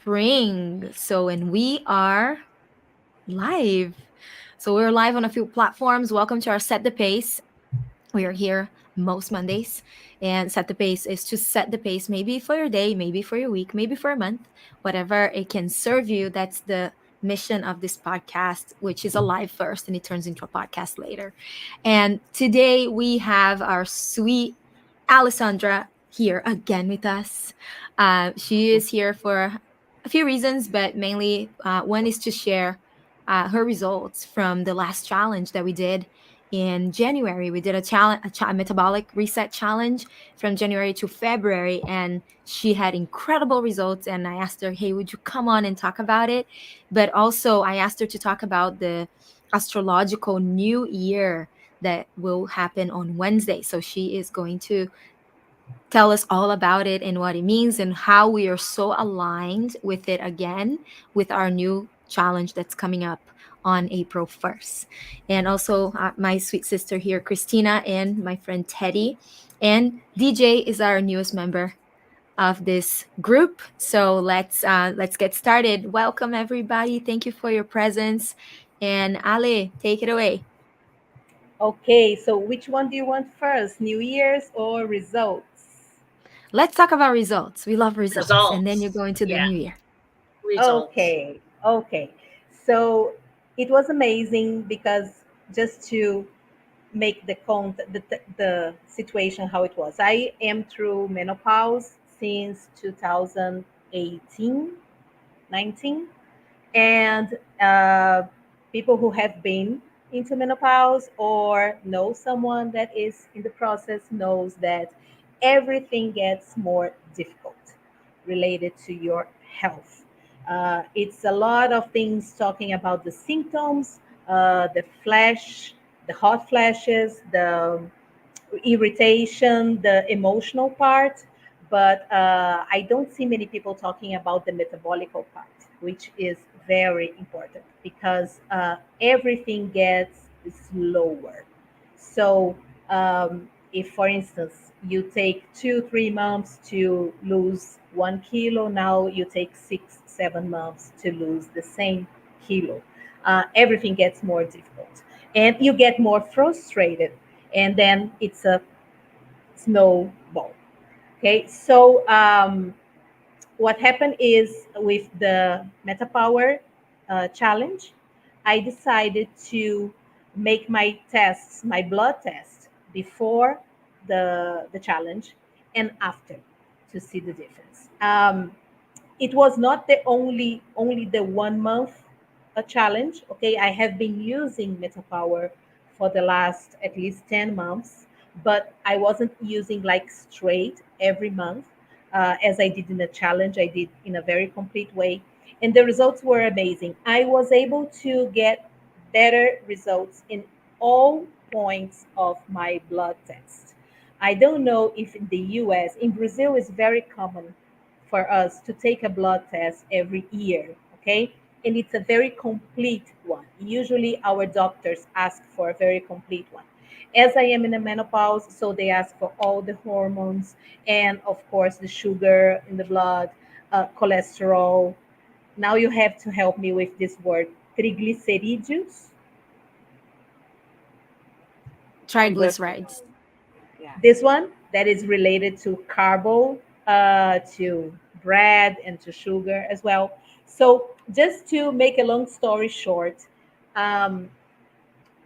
spring. And we are live. We're live on a few platforms. Welcome to our Set the Pace. We are here most Mondays, and Set the Pace is to set the pace, maybe for your day, maybe for your week, maybe for a month, whatever it can serve you. That's the mission of this podcast, which is a live first and it turns into a podcast later. And today we have our sweet Alessandra here again with us. She is here for a few reasons, but mainly one is to share her results from the last challenge that we did in January. We did a metabolic reset challenge from January to February, and she had incredible results. And I asked her, "Hey, would you come on and talk about it?" But also, I asked her to talk about the astrological new year that will happen on Wednesday. So she is going to tell us all about it and what it means and how we are so aligned with it again with our new challenge that's coming up on April 1st. And also, my sweet sister here, Christina, and my friend Teddy. And DJ is our newest member of this group. So let's get started. Welcome everybody. Thank you for your presence. And Ale, take it away. Okay, so which one do you want first, New Year's or results? Let's talk about results. We love results. And then you Results. go into the Yeah, new year. results. Okay. So it was amazing because just to make the situation how it was. I am through menopause since 2018, 19. And people who have been into menopause or know someone that is in the process knows that everything gets more difficult related to your health. It's a lot of things talking about the symptoms, the flash, the hot flashes, the irritation, the emotional part, but I don't see many people talking about the metabolical part, which is very important because everything gets slower. So, if, for instance, you take 2, 3 months to lose 1 kilo, now you take 6, 7 months to lose the same kilo. Everything gets more difficult, and you get more frustrated, and then it's a snowball. Okay, so what happened is with the Meta Power challenge, I decided to make my tests, my blood test, before the challenge and after to see the difference. It was not the only the 1 month challenge. Okay, I have been using MetaPower for the last at least 10 months, but I wasn't using like straight every month as I did in the challenge. I did in a very complete way, and the results were amazing. I was able to get better results in all points of my blood test. I don't know if in the US, in Brazil, is very common for us to take a blood test every year, okay? And it's a very complete one. Usually, our doctors ask for a very complete one. As I am in a menopause, so they ask for all the hormones and, of course, the sugar in the blood, cholesterol. Now you have to help me with this word, triglycerides. Triglycerides. Yeah. This one that is related to carbo, to bread, and to sugar as well. So, just to make a long story short, um,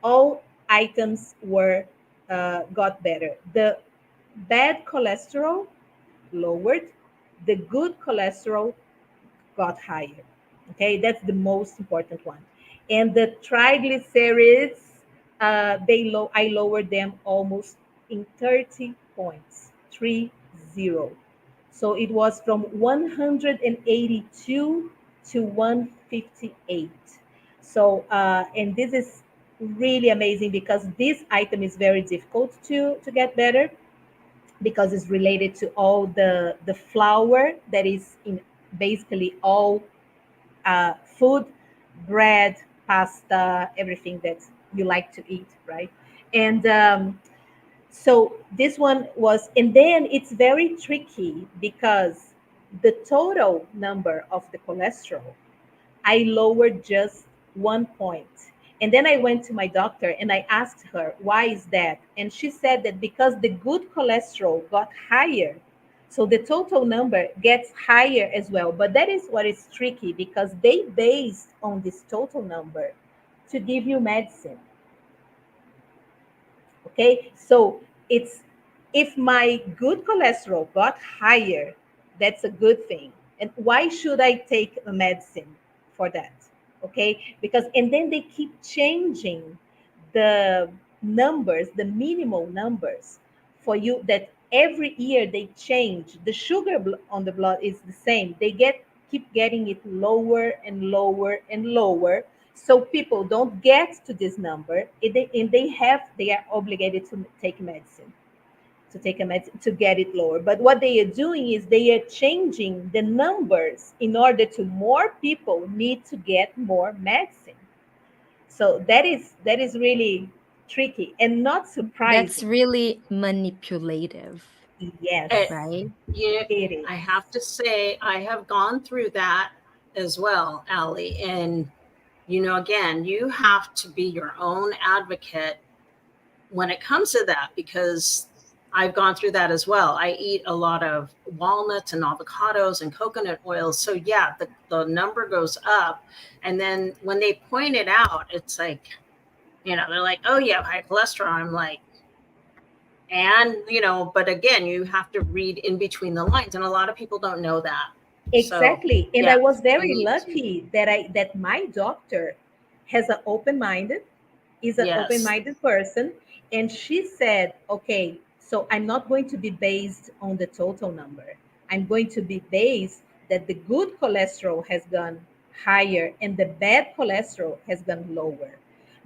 all items were got better. The bad cholesterol lowered, the good cholesterol got higher. Okay, that's the most important one. And the triglycerides, I lowered them almost in 30 points, 30. So it was from 182 to 158. So, and this is really amazing because this item is very difficult to get better because it's related to all the flour that is in basically all food, bread, pasta, everything that you like to eat, right? And so this one was, and then it's very tricky because the total number of the cholesterol, I lowered just 1 point. And then I went to my doctor and I asked her, why is that? And she said that because the good cholesterol got higher, so the total number gets higher as well. But that is what is tricky because they based on this total number to give you medicine. Okay, so it's, if my good cholesterol got higher, that's a good thing. And why should I take a medicine for that? Okay, because and then they keep changing the numbers, the minimal numbers for you, that every year they change. The sugar on the blood is the same. They get keep getting it lower and lower and lower, so people don't get to this number, and they are obligated to take medicine, to take a medicine to get it lower. But what they are doing is they are changing the numbers in order to more people need to get more medicine. So that is really tricky and not That's surprising. really manipulative, Eh, Yes, right? you, it I is. have to say, I have gone through that as well, Allie. And, again, you have to be your own advocate when it comes to that, because I've gone through that as well. I eat a lot of walnuts and avocados and coconut oils. So, yeah, the number goes up. And then when they point it out, it's like, they're like, oh, yeah, high cholesterol. I'm like, and, but again, you have to read in between the lines. And a lot of people don't know that. So, Exactly. And yeah, I was you very need to. lucky that my doctor has an open-minded, is an Yes. open-minded person, and she said, "Okay, so I'm not going to be based on the total number. I'm going to be based that the good cholesterol has gone higher and the bad cholesterol has gone lower,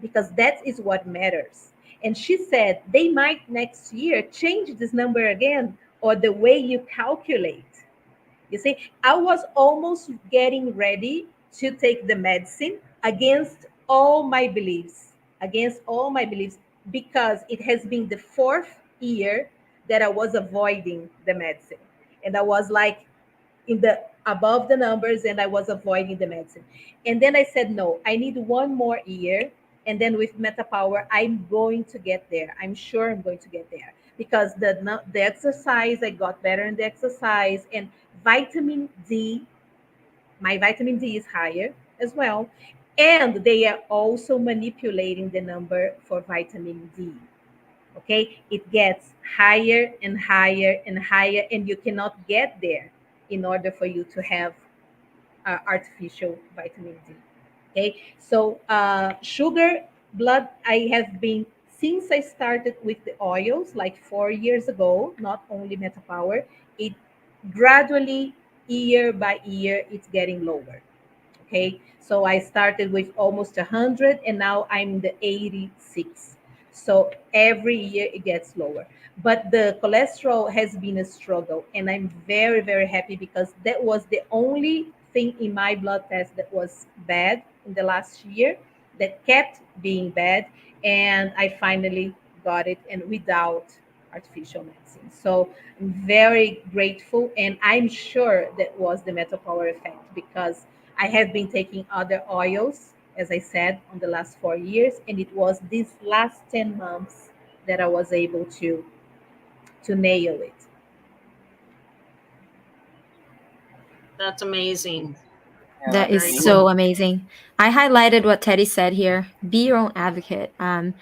because that is what matters." And she said they might next year change this number again, or the way you calculate. You see, I was almost getting ready to take the medicine against all my beliefs, against all my beliefs, because it has been the fourth year that I was avoiding the medicine. And I was like in the above the numbers and I was avoiding the medicine. And then I said, no, I need one more year. And then with MetaPower, I'm going to get there. I'm sure I'm going to get there because the exercise, I got better in the exercise, and vitamin D, my vitamin D is higher as well. And they are also manipulating the number for vitamin D. Okay, it gets higher and higher and higher, and you cannot get there in order for you to have artificial vitamin D. Okay, so sugar, blood, I have been, since I started with the oils like 4 years ago, not only MetaPower, it gradually, year by year, it's getting lower. Okay, so I started with almost 100 and now I'm the 86. So every year it gets lower, but the cholesterol has been a struggle, and I'm very, very happy because that was the only thing in my blood test that was bad in the last year, that kept being bad, and I finally got it, and without artificial medicine. So I'm very grateful, and I'm sure that was the metal power effect because I have been taking other oils, as I said, on the last 4 years, and it was these last 10 months that I was able to nail it. That's amazing. That is Very so cool. amazing. I highlighted what Teddy said here. Be your own advocate. And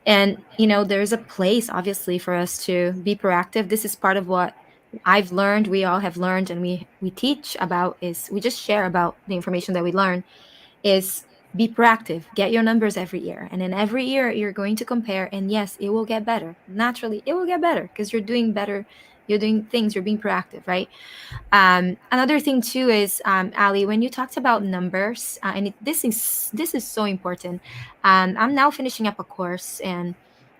there's a place obviously for us to be proactive. This is part of what I've learned. We all have learned, and we teach about, is we just share about the information that we learn. Is be proactive. Get your numbers every year, and then every year you're going to compare. And yes, it will get better. Naturally, it will get better because you're doing better. You're doing things. You're being proactive, right? Another thing too is, Ali, when you talked about numbers, and this is so important. I'm now finishing up a course, and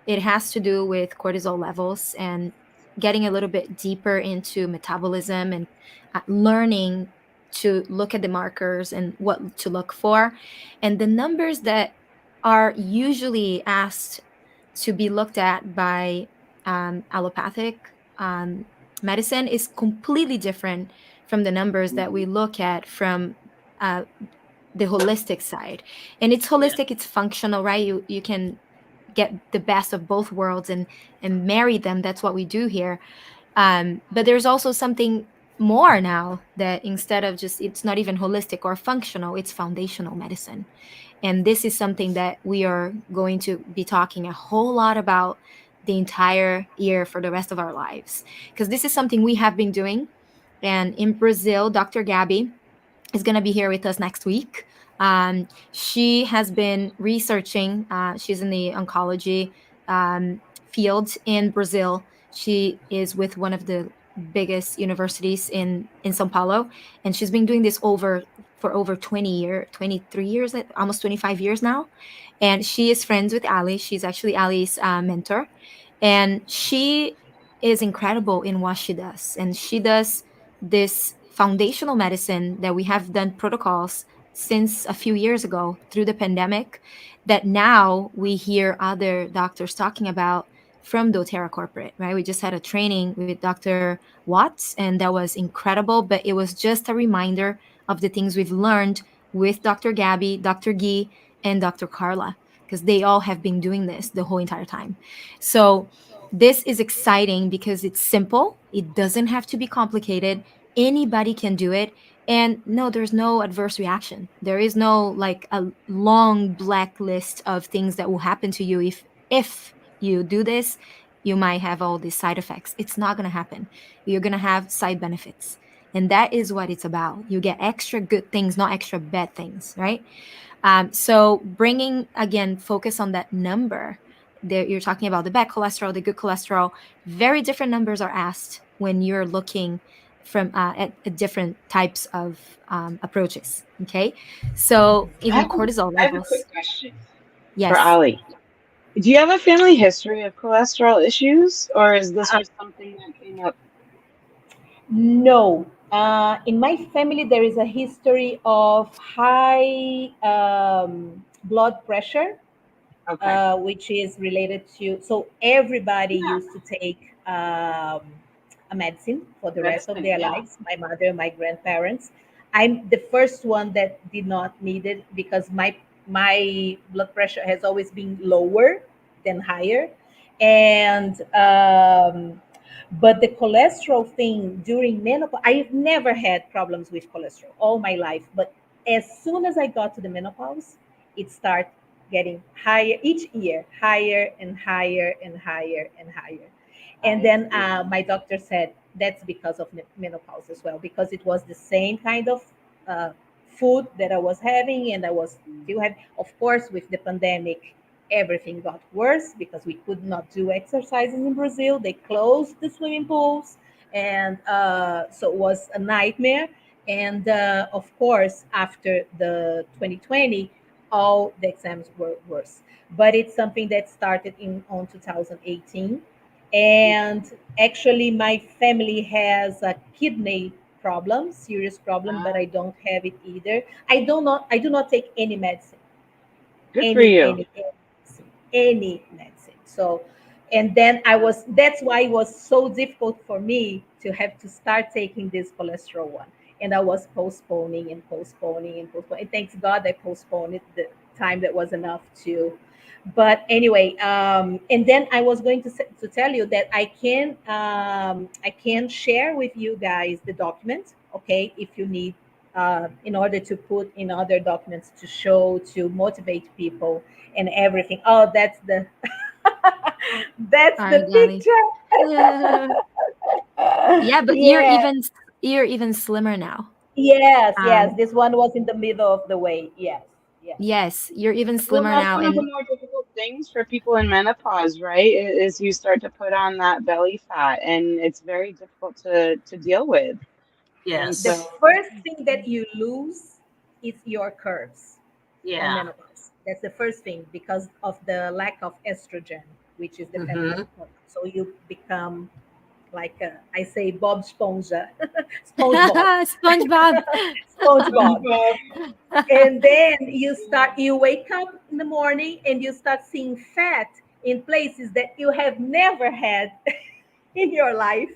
it has to do with cortisol levels and getting a little bit deeper into metabolism and learning to look at the markers and what to look for, and the numbers that are usually asked to be looked at by allopathic medicine is completely different from the numbers that we look at from uh, the holistic side. And it's Yeah. holistic, it's functional, right? You can get the best of both worlds and marry them. That's what we do here. But there's also something more now, that instead of just, it's not even holistic or functional, it's foundational medicine. And this is something that we are going to be talking a whole lot about the entire year for the rest of our lives, because this is something we have been doing. And in Brazil, Dr. Gabby is going to be here with us next week. She has been researching, she's in the oncology field in Brazil. She is with one of the biggest universities in Sao Paulo, and she's been doing this over 23 years, almost 25 years now. And she is friends with Ali. She's actually Ali's mentor, and she is incredible in what she does. And she does this foundational medicine that we have done protocols since a few years ago through the pandemic, that now we hear other doctors talking about from doTERRA corporate, right? We just had a training with Dr. Watts, and that was incredible, but it was just a reminder of the things we've learned with Dr. Gabby, Dr. Guy, and Dr. Carla, because they all have been doing this the whole entire time. So this is exciting because it's simple. It doesn't have to be complicated. Anybody can do it. And no, there's no adverse reaction. There is no like a long blacklist of things that will happen to you if you do this. You might have all these side effects. It's not going to happen. You're going to have side benefits. And that is what it's about. You get extra good things, not extra bad things, right? So bringing again focus on that number. There, you're talking about the bad cholesterol, the good cholesterol. Very different numbers are asked when you're looking from at different types of approaches. Okay, so even cortisol I have a levels. quick question for Yes. Ali. Do you have a family history of cholesterol issues, or is this Uh, just something that came up? no. In my family, there is a history of high blood pressure, Okay, which is related to. So everybody yeah, used to take a medicine for the rest of medicine, their yeah. lives. My mother, my grandparents. I'm the first one that did not need it because my blood pressure has always been lower than higher, and but the cholesterol thing during menopause, I've never had problems with cholesterol all my life. But as soon as I got to the menopause, it started getting higher each year, higher and higher and higher and higher. And I then see. my doctor said that's because of menopause as well, because it was the same kind of uh, food that I was having, and I was still having. Of course, with the pandemic, everything got worse because we could not do exercises in Brazil. They closed the swimming pools, and so it was a nightmare. And of course, after the 2020, all the exams were worse. But it's something that started in on 2018, and actually, my family has a kidney problem, serious problem, but Ah, I don't have it either. I do not take any medicine, good for any you. any any medicine, any medicine. So, and then that's why it was so difficult for me to have to start taking this cholesterol one. And I was postponing and postponing and postponing. And thanks God I postponed it the time that was enough to. But anyway, and then I was going to tell you that I can share with you guys the document, okay, if you need, in order to put in other documents to show, to motivate people and everything. Oh, that's the that's All the right, Dali. picture. Yeah, but Yeah. you're even slimmer now. Yes, yes. Um, This one was in the middle of the way. Yes, yes. yes, you're even Well, slimmer that's now, one of the and more difficult things for people in menopause, right? Is you start to put on that belly fat, and it's very difficult to deal with. And The Yes. so, first thing that you lose is your curves on Yeah. menopause. That's the first thing because of the lack of estrogen, which is the feminine Mm-hmm. hormone. So you become like I say Bob Esponja, SpongeBob, SpongeBob. SpongeBob. SpongeBob. And then you wake up in the morning and you start seeing fat in places that you have never had in your life,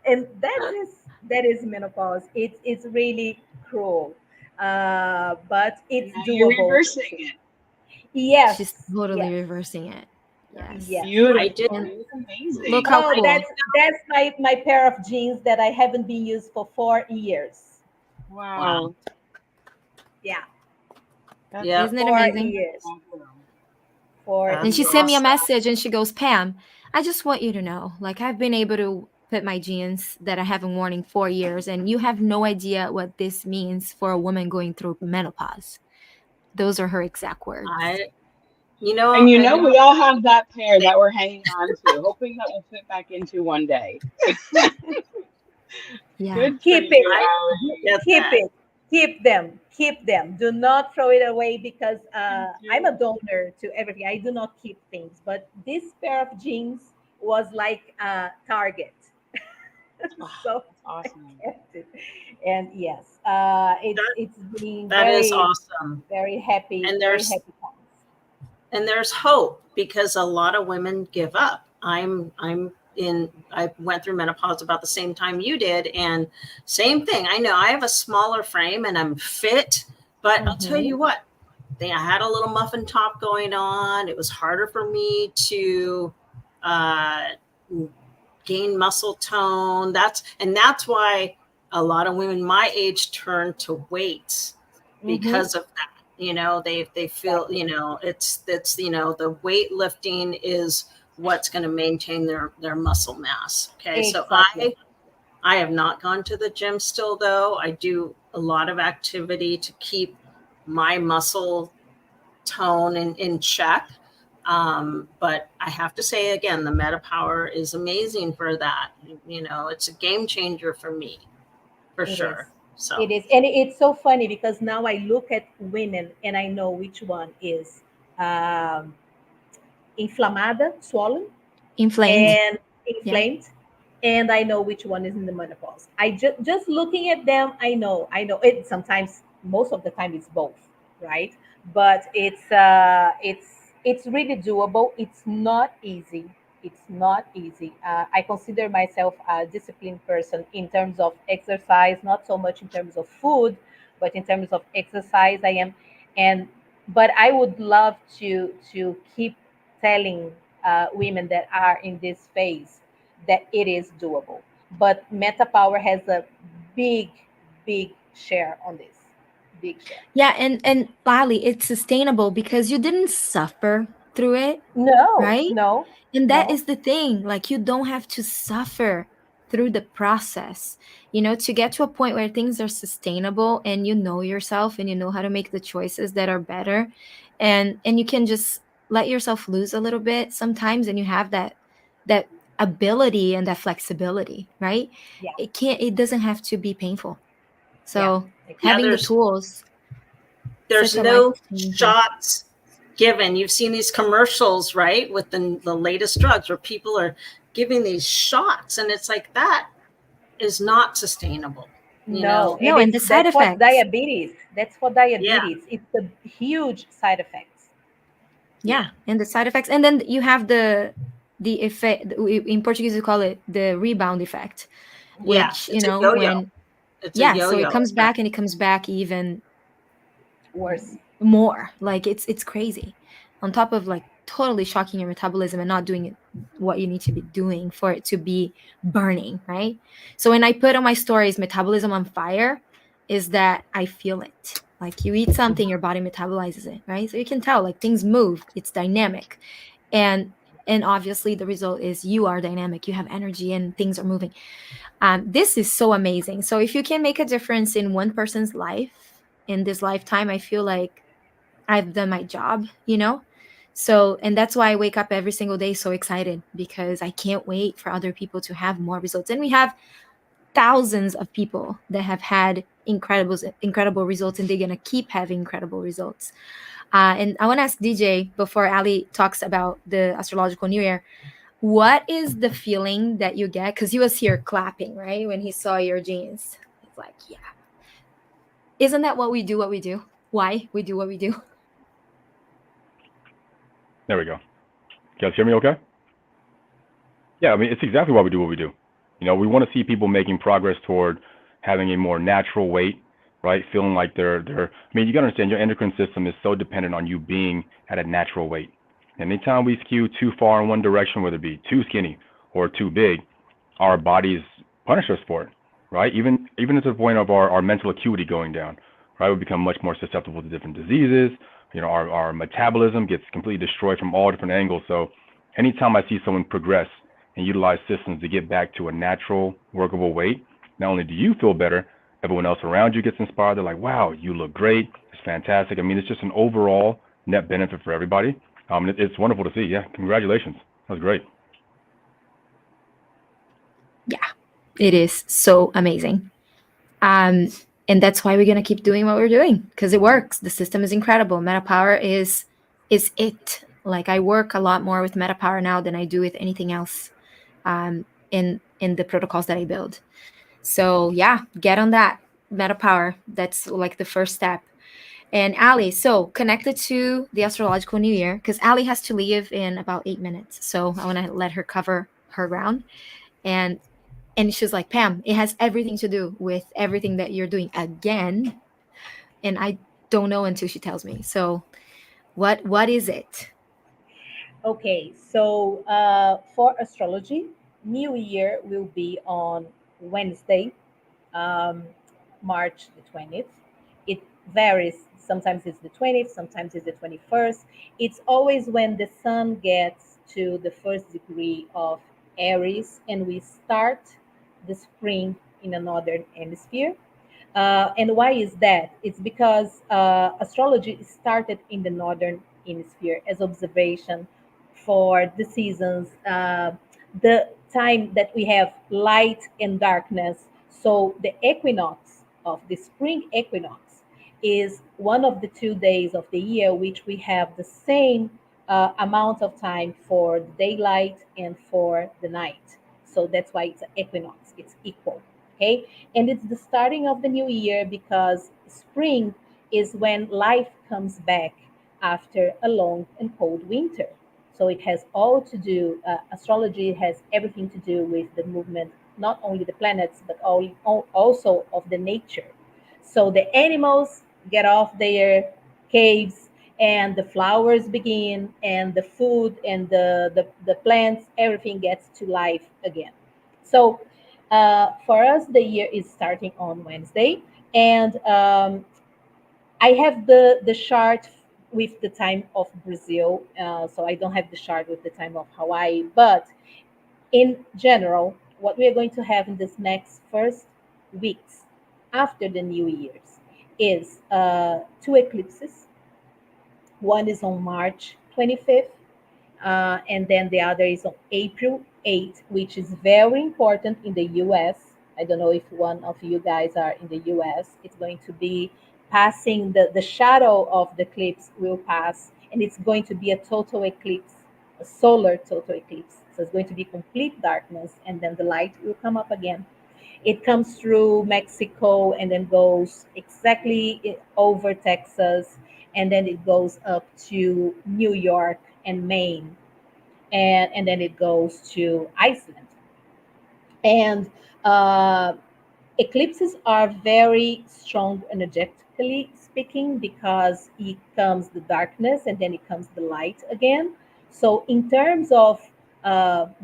and that is that is menopause. It's really cruel, but And it's now you're doable. reversing it. She's Yes, totally yes, reversing it. That's Yes. yes. I did. beautiful. And It's look amazing. how Oh, I cool. that's my pair of jeans that I haven't been used for 4 years. wow. Wow. Yeah, That's Yep. Isn't it four amazing? years. awesome. And That's she4 years. sent me a awesome. message and she goes, Pam, I just want you to know, like, I've been able to put my jeans that I haven't worn in 4 years, and you have no idea what this means for a woman going through menopause. Those are her exact words. I And I know we all have that pair that we're hanging on to, hoping that we'll fit back into one day. Yeah. Good for Keep you, it. Allie. get Keep that. it. Keep them. Keep them. Do not throw it away because Thank I'm a you. donor to everything. I do not keep things, but this pair of jeans was like Target, Oh, so that's I awesome. kept it. And yes, That it's been that is very awesome. And very there's happy times. hope because a lot of women give up. I went through menopause about the same time you did, and same thing. I know I have a smaller frame and I'm fit, but I'll tell Hmm. you what, I had a little muffin top going on. It was harder for me to uh, gain muscle tone. That's why a lot of women my age turn to weights Hmm. because of that. They feel, Exactly. it's the weightlifting is what's going to maintain their muscle mass. Okay, so Exactly. I have not gone to the gym still though. I do a lot of activity to keep my muscle tone in check. But I have to say again, the Meta Power is amazing for that. It's a game changer for me, for It is. sure. So It is. And it's so funny because now I look at women and I know which one is um, inflamada, swollen, Inflamed. and Yeah. inflamed, and I know which one is in the menopause. I just looking at them, I know it. Sometimes, most of the time, it's both, right? But it's really doable. It's not easy. It's not easy. I consider myself a disciplined person in terms of exercise, not so much in terms of food, but in terms of exercise, I am. And but I would love to keep telling women that are in this phase that it is doable. But Meta Power has a big, big share on this. Big share. Yeah, and Lali, it's sustainable because you didn't suffer through it, No, right? no, And that no. is the thing. Like, you don't have to suffer through the process, to get to a point where things are sustainable and you know yourself and you know how to make the choices that are better. And you can just let yourself lose a little bit sometimes, and you have that ability and that flexibility, right? Yeah, It doesn't have to be painful. yeah, So yeah, having the exactly. tools, there's such a life no changer. shots given. You've seen these commercials, right, with the latest drugs where people are giving these shots, and it's like that is not sustainable. You No, know, and No, and the side that's what effects. diabetes. That's for yeah, diabetes. It's a huge side effects. Yeah, yeah, and the side effects, and then you have the effect. In Portuguese we call it the rebound effect, yeah. which, It's a yo-yo. when, It's a yeah, so it yo-yo comes effect. back, and it comes back even Worse. more. Like, it's crazy, on top of like totally shocking your metabolism and not doing it what you need to be doing for it to be burning, right? So when I put on my stories metabolism on fire, is that I feel it. Like, you eat something, your body metabolizes it, right? So you can tell, like, things move, it's dynamic. And and obviously the result is you are dynamic, you have energy, and things are moving. This is so amazing. So if you can make a difference in one person's life in this lifetime, I feel like I've done my job. So, and that's why I wake up every single day so excited, because I can't wait for other people to have more results. And we have thousands of people that have had incredible results, and they're going to keep having incredible results. And I want to ask DJ, before Ali talks about the astrological new year, what is the feeling that you get? Because he was here clapping, right? When he saw your jeans. He's like, yeah. Isn't that what we do? What we do? Why we do what we do? There we go. You guys hear me okay? Yeah, I mean, it's exactly why we do what we do. We want to see people making progress toward having a more natural weight, right? Feeling like they're. I mean, you got to understand your endocrine system is so dependent on you being at a natural weight. And anytime we skew too far in one direction, whether it be too skinny or too big, our bodies punish us for it, right? Even to the point of our mental acuity going down, right? We become much more susceptible to different diseases. Our metabolism gets completely destroyed from all different angles. So anytime I see someone progress and utilize systems to get back to a natural, workable weight, not only do you feel better, everyone else around you gets inspired. They're like, wow, you look great. It's fantastic. I mean, it's just an overall net benefit for everybody. It's wonderful to see. Yeah, congratulations. That was great. Yeah, it is so amazing. Um, and that's why we're gonna keep doing what we're doing because it works. The system is incredible. MetaPower is it. Like I work a lot more with MetaPower now than I do with anything else in the protocols that I build. So yeah, get on that MetaPower. That's like the first step. And Ali, so connected to the astrological new year, because Ali has to leave in about 8 minutes. So I want to let her cover her ground. And she's like, Pam, it has everything to do with everything that you're doing again. And I don't know until she tells me. So what is it? Okay, so for astrology, New Year will be on Wednesday, um, March the 20th. It varies. Sometimes it's the 20th, sometimes it's the 21st. It's always when the sun gets to the first degree of Aries and we start the spring in a northern hemisphere. And why is that? It's because astrology started in the northern hemisphere as observation for the seasons, the time that we have light and darkness. So the equinox of the spring equinox is one of the 2 days of the year which we have the same amount of time for the daylight and for the night. So that's why it's an equinox. It's equal. Okay, and it's the starting of the new year because spring is when life comes back after a long and cold winter. So it has all to do, astrology has everything to do with the movement, not only the planets, but also of the nature. So the animals get off their caves and the flowers begin and the food and the plants, everything gets to life again. So for us, the year is starting on Wednesday. And I have the chart with the time of Brazil. So I don't have the chart with the time of Hawaii. But in general, what we are going to have in this next first weeks after the New Year's is two eclipses. One is on March 25th, and then the other is on April 8th, which is very important in the US. I don't know if one of you guys are in the US. It's going to be passing the shadow of the eclipse will pass, and it's going to be a total eclipse, a solar total eclipse. So it's going to be complete darkness, and then the light will come up again. It comes through Mexico and then goes exactly over Texas, and then it goes up to New York and Maine, and then it goes to Iceland. And uh, eclipses are very strong energetically speaking because it comes the darkness and then it comes the light again. So in terms of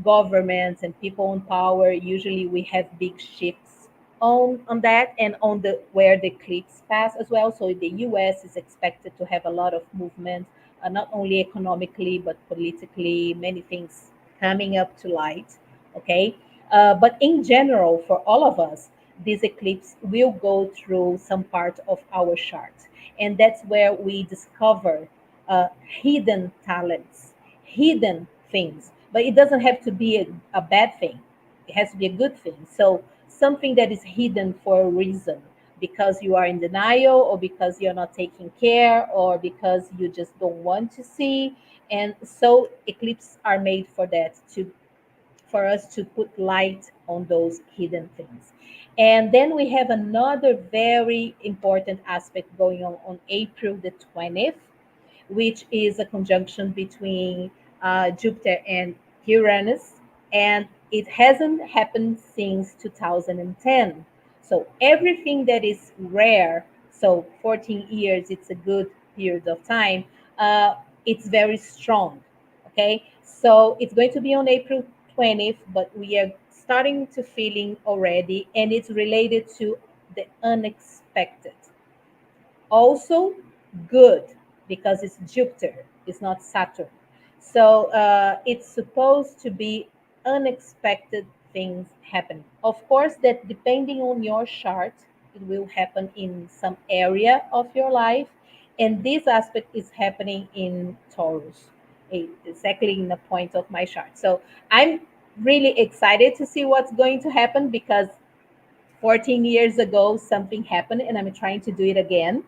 governments and people in power, usually we have big shifts on that and on the where the eclipse pass as well. So the US is expected to have a lot of movement, not only economically but politically, many things coming up to light. Okay, but in general, for all of us, this eclipse will go through some part of our chart. And that's where we discover hidden talents, hidden things. But it doesn't have to be a bad thing, it has to be a good thing. So, something that is hidden for a reason because you are in denial or because you're not taking care or because you just don't want to see. And so, eclipses are made for that to for us to put light on those hidden things. And then we have another very important aspect going on April the 20th, which is a conjunction between Jupiter and Uranus. and it hasn't happened since 2010. So everything that is rare, so 14 years, it's a good period of time. It's very strong. Okay, so it's going to be on April 20th, but we are starting to feeling already, and it's related to the unexpected. Also good because it's Jupiter, it's not Saturn. So it's supposed to be unexpected things happening. Of course, that depending on your chart, it will happen in some area of your life. And this aspect is happening in Taurus, exactly in the point of my chart. So I'm really excited to see what's going to happen because 14 years ago something happened and I'm trying to do it again.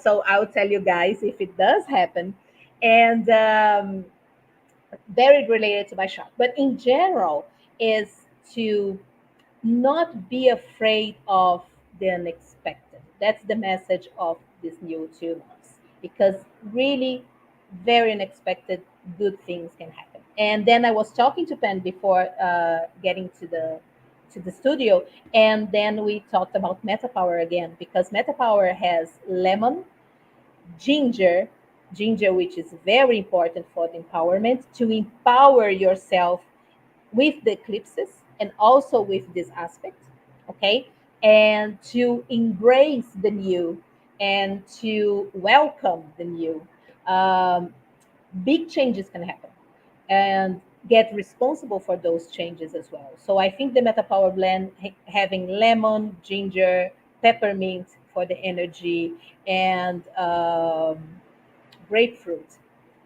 So I'll tell you guys if it does happen. And very related to my shop, but in general is to not be afraid of the unexpected. That's the message of this new 2 months, because really very unexpected good things can happen. And then I was talking to Pen before getting to the studio, and then we talked about Meta Power again because Meta Power has lemon, ginger, ginger, which is very important for the empowerment to empower yourself with the eclipses and also with this aspect, okay? And to embrace the new and to welcome the new. Um, Big changes can happen and get responsible for those changes as well. So I think the Meta Power blend having lemon, ginger, peppermint for the energy, and grapefruit,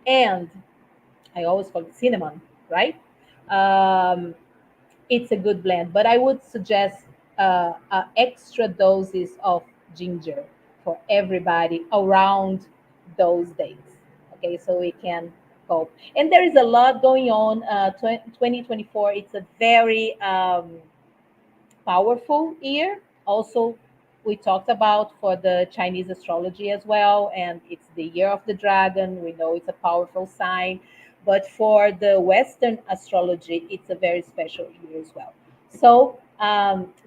and I always call it cinnamon, right? Um, it's a good blend, but I would suggest extra doses of ginger for everybody around those days. Okay, so we can cope. And there is a lot going on. 2024, it's a very powerful year. Also, we talked about for the Chinese astrology as well, and it's the year of the dragon. We know it's a powerful sign, but for the Western astrology, it's a very special year as well. So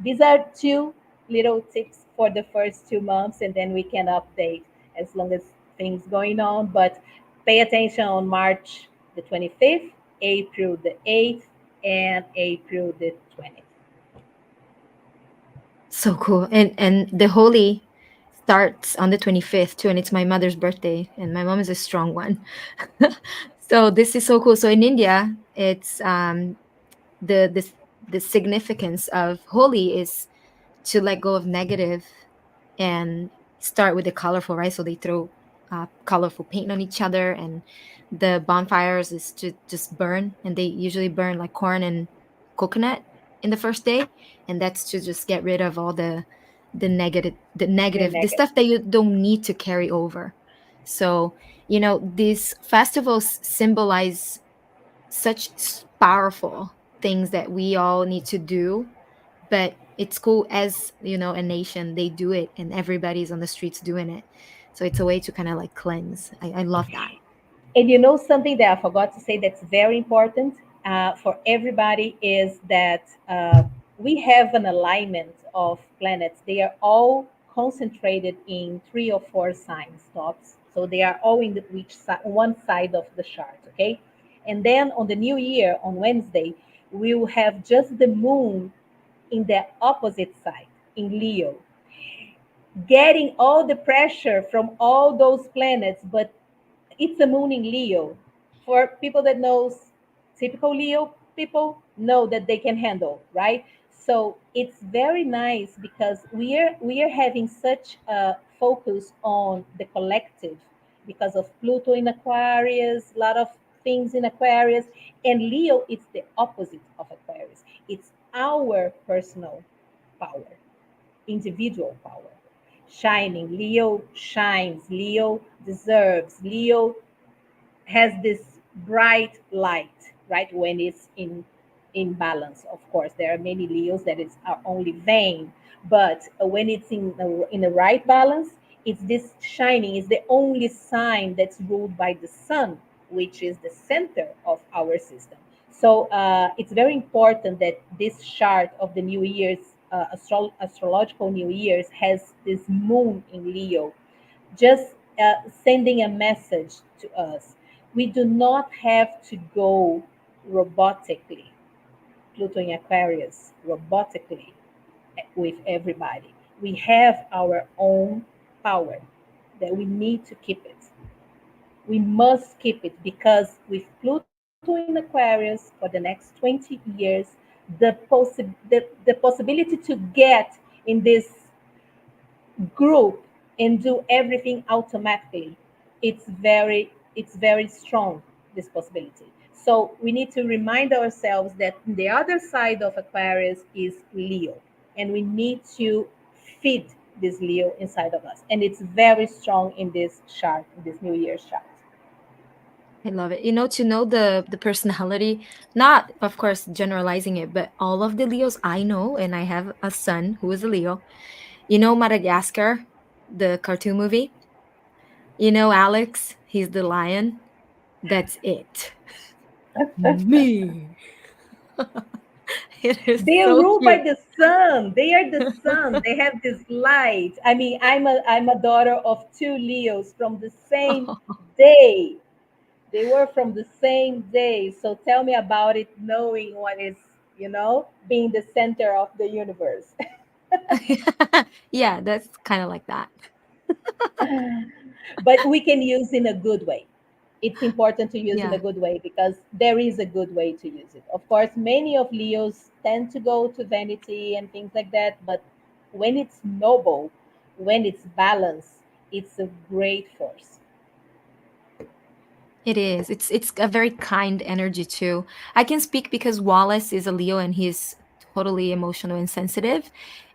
these are two little tips for the first 2 months, and then we can update as long as things going on. But pay attention on March the 25th, April the 8th, and April the 20th. So cool. And the holy starts on the 25th too, and it's my mother's birthday, and my mom is a strong one. So this is so cool. So in India, it's the significance of Holi is to let go of negative and start with the colorful, right? So they throw colorful paint on each other, and the bonfires is to just burn, and they usually burn like corn and coconut in the first day, and that's to just get rid of all The the negative. stuff that you don't need to carry over. So these festivals symbolize such powerful things that we all need to do, but it's cool as a nation they do it and everybody's on the streets doing it, so it's a way to kind of like cleanse. I love that. And you know something that I forgot to say that's very important for everybody is that we have an alignment of planets. They are all concentrated in 3 or 4 signs tops, so they are all in one side of the chart. Okay, and then on the new year on Wednesday, we will have just the moon in the opposite side in Leo, getting all the pressure from all those planets, but it's a moon in Leo. For people that knows typical Leo people know that they can handle, right? So it's very nice because we are having such a focus on the collective because of Pluto in Aquarius, a lot of things in Aquarius, and Leo it's the opposite of Aquarius. It's our personal power, individual power. Shining. Leo shines. Leo deserves. Leo has this bright light, right? When it's in balance. Of course, there are many Leos that are only vain, but when it's in the right balance, it's this shining. It's the only sign that's ruled by the sun, which is the center of our system. So it's very important that this chart of the New Year's, astrological New Year's, has this moon in Leo, just sending a message to us. We do not have to go robotically, Pluto in Aquarius, robotically with everybody. We have our own power that we need to keep it. We must keep it because with Pluto in Aquarius for the next 20 years, the possibility to get in this group and do everything automatically, it's very strong, this possibility. So we need to remind ourselves that the other side of Aquarius is Leo, and we need to feed this Leo inside of us, and it's very strong in this chart, in this New Year's chart. I love it. To know the personality, not of course generalizing it, but all of the Leos I know, and I have a son who is a Leo. Madagascar, the cartoon movie. Alex, he's the lion. That's it. Me. It is They are so ruled by cute. the sun. They are the sun. They have this light. I mean, I'm a daughter of two Leos from the same day. They were from the same day. So tell me about it, knowing what is, being the center of the universe. Yeah, that's kind of like that. But we can use in a good way. It's important to use in a Yeah, good way because there is a good way to use it. Of course, many of Leos tend to go to vanity and things like that, but when it's noble, when it's balanced, it's a great force. it is. It's a very kind energy too. I can speak because Wallace is a Leo and he's totally emotional and sensitive,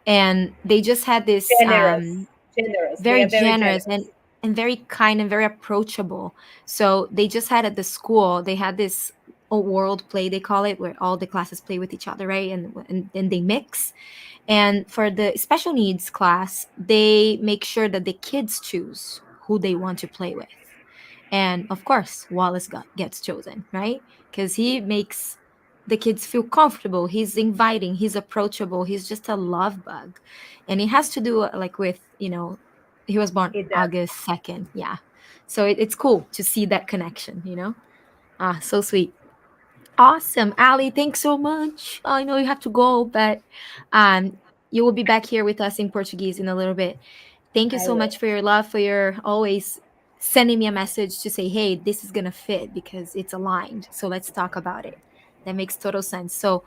and they just had this Generous, generous. They very are very generous generous. and very kind and very approachable. So they just had at the school, they had this a world play they call it, where all the classes play with each other, right? And then they mix. And for the special needs class, they make sure that the kids choose who they want to play with. And of course, gets chosen, right? Because he makes the kids feel comfortable. He's inviting, he's approachable, he's just a love bug. And it has to do like with, he was born It does. August 2nd. Yeah. So it's cool to see that connection. Ah, so sweet. Awesome. Ali, thanks so much. I know you have to go, but um, you will be back here with us in Portuguese in a little bit. Thank you I so will. much for your love, for your always sending me a message to say, hey, this is going to fit because it's aligned. So let's talk about it. That makes total sense. So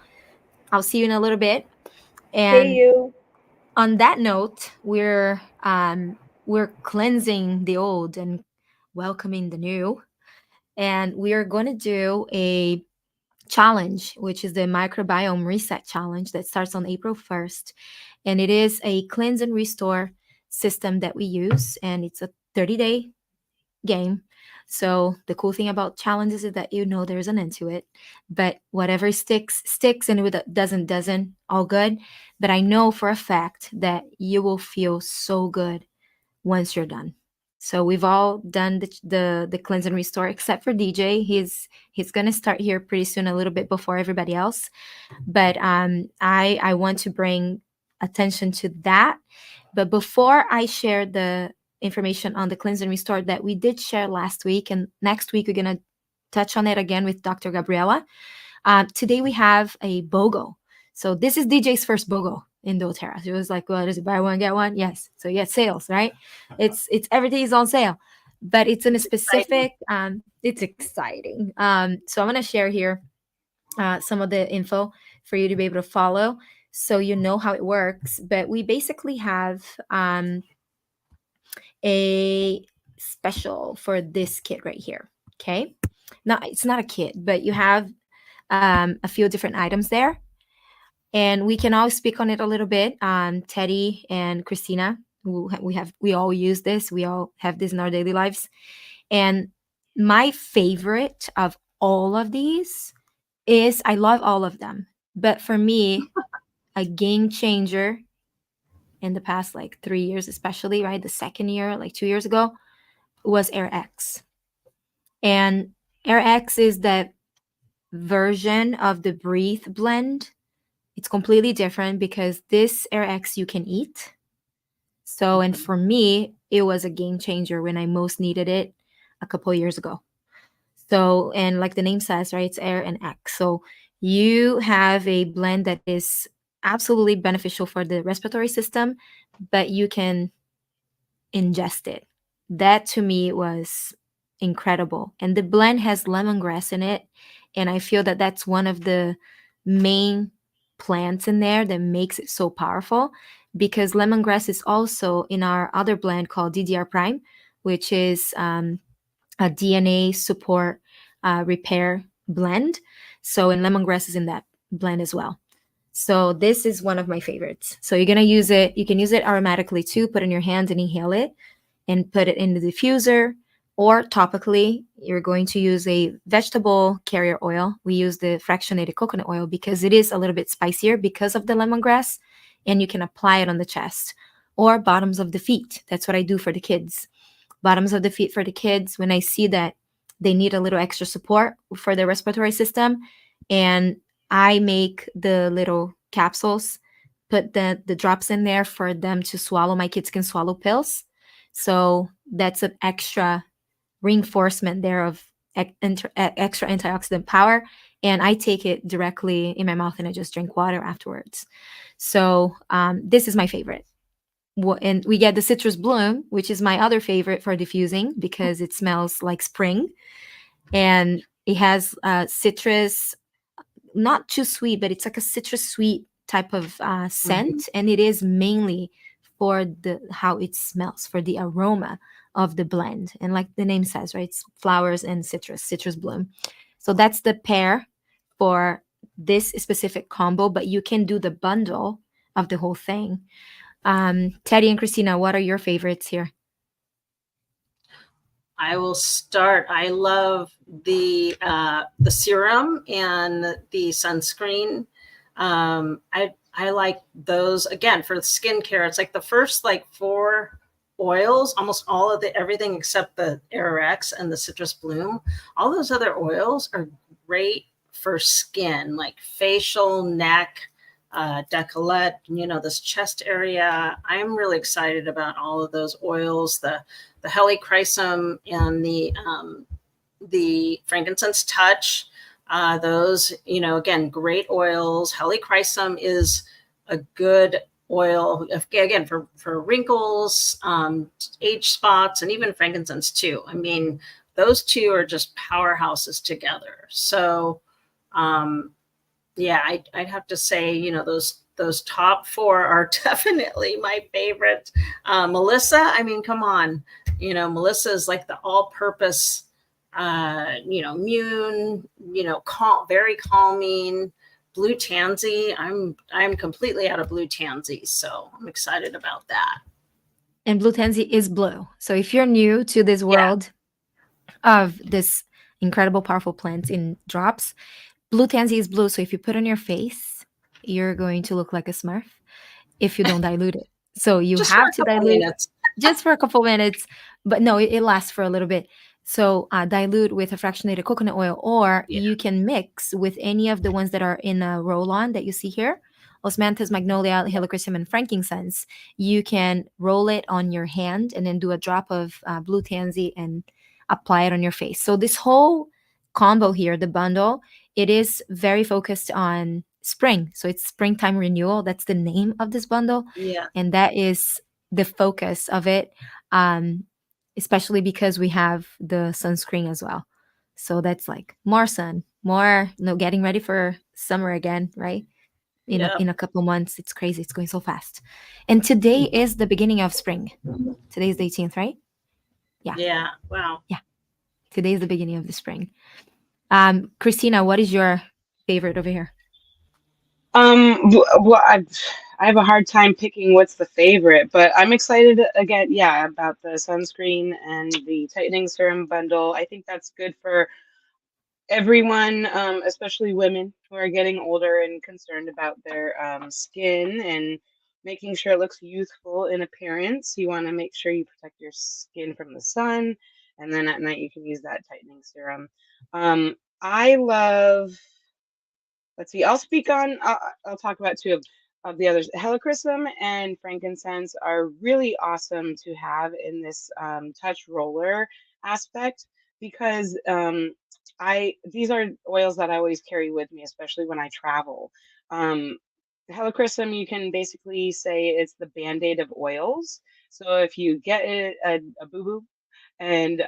I'll see you in a little bit. See And you. on that note, we're cleansing the old and welcoming the new. And we are going to do a challenge, which is the microbiome reset challenge that starts on April 1st. And it is a cleanse and restore system that we use, and it's a 30-day game. So the cool thing about challenges is that there's an end to it. But whatever sticks, sticks, and what doesn't, all good. But I know for a fact that you will feel so good once you're done. So we've all done the cleanse and restore except for DJ. He's gonna start here pretty soon, a little bit before everybody else. But I want to bring attention to that. But before I share the information on the cleanse and restore that we did share last week, and next week we're gonna touch on it again with Dr. Gabriela. Today we have a BOGO. So this is DJ's first BOGO in doTERRA. It was like, well, does it buy one get one? Yes. So you get sales, right? It's everything is on sale, but it's in a It's exciting. specific. It's exciting. So I'm gonna share here some of the info for you to be able to follow, so you know how it works. But we basically have a special for this kit right here. Okay. No, it's not a kit, but you have a few different items there, and we can all speak on it a little bit. Teddy and Christina, we all use this. We all have this in our daily lives. And my favorite of all of these is, I love all of them, but for me, a game changer in the past like 3 years, especially right, the second year, like 2 years ago, was Air X. And Air X is that version of the Breathe blend. It's completely different because this Air X you can eat. So, and Mhm. for me, it was a game changer when I most needed it a couple years ago. So, and like the name says, right, it's Air and X. So, you have a blend that is absolutely beneficial for the respiratory system, but you can ingest it. That to me was incredible. And the blend has lemongrass in it. And I feel that that's one of the main plants in there that makes it so powerful because lemongrass is also in our other blend called DDR Prime, which is a DNA support repair blend. So, and lemongrass is in that blend as well. So this is one of my favorites. So you're gonna use it. You can use it aromatically too. Put it in your hands and inhale it and put it in the diffuser, or topically, you're going to use a vegetable carrier oil. We use the fractionated coconut oil because it is a little bit spicier because of the lemongrass, and you can apply it on the chest or bottoms of the feet. That's what I do for the kids. Bottoms of the feet for the kids when I see that they need a little extra support for their respiratory system. And I make the little capsules, put the drops in there for them to swallow. My kids can swallow pills. So that's an extra reinforcement there of extra antioxidant power. And I take it directly in my mouth and I just drink water afterwards. So this is my favorite. And we get the citrus bloom, which is my other favorite for diffusing because it smells like spring and it has citrus, not too sweet, but it's like a citrus sweet type of Mhm. scent, and it is mainly for the how it smells, for the aroma of the blend, and like the name says, right, it's flowers and citrus bloom. So that's the pair for this specific combo, but you can do the bundle of the whole thing. Teddy and Christina, what are your favorites here? I will start. I love the serum and the sunscreen. I like those again for skincare. It's like the first like four oils, almost all of the everything except the Aerex and the Citrus Bloom. All those other oils are great for skin, like facial, neck, decollete. You know, this chest area. I'm really excited about all of those oils. The helichrysum and the frankincense touch. Those, you know, again, great oils. Helichrysum is a good oil again for wrinkles, age spots, and even frankincense too. I mean, those two are just powerhouses together. So, um, yeah, I'd have to say, you know, those top four are definitely my favorite. Melissa, I mean, come on, you know, Melissa is like the all-purpose, you know, immune, you know, very calming. Blue tansy, I'm completely out of blue tansy, so I'm excited about that. And blue tansy is blue. So if you're new to this Yeah, world of this incredible, powerful plants in drops, blue tansy is blue. So if you put on your face, you're going to look like a Smurf if you don't dilute it. So you just for have a to couple dilute minutes. just for a couple minutes, but no, it lasts for a little bit. So dilute with a fractionated coconut oil, or Yeah, you can mix with any of the ones that are in a roll-on that you see here. Osmanthus, magnolia, helichrysum, and frankincense. You can roll it on your hand and then do a drop of blue tansy and apply it on your face. So this whole combo here, the bundle, it is very focused on spring. So it's springtime renewal. That's the name of this bundle. yeah, And that is the focus of it, um, especially because we have the sunscreen as well. So that's like more sun, more, getting ready for summer again, right? yeah, In a couple months, it's crazy. It's going so fast. And today is the beginning of spring. Today's the 18th, right? Yeah, yeah. Wow. yeah. Today is the beginning of the spring. Christina, what is your favorite over here? Well, I have a hard time picking what's the favorite, but I'm excited again, yeah, about the sunscreen and the tightening serum bundle. I think that's good for everyone, especially women who are getting older and concerned about their skin and making sure it looks youthful in appearance. You want to make sure you protect your skin from the sun, and then at night you can use that tightening serum. I love. Let's see. I'll speak on. I'll talk about two of the others. Helichrysum and frankincense are really awesome to have in this touch roller aspect because I these are oils that I always carry with me, especially when I travel. Um, Helichrysum, you can basically say it's the band-aid of oils. So if you get a boo-boo and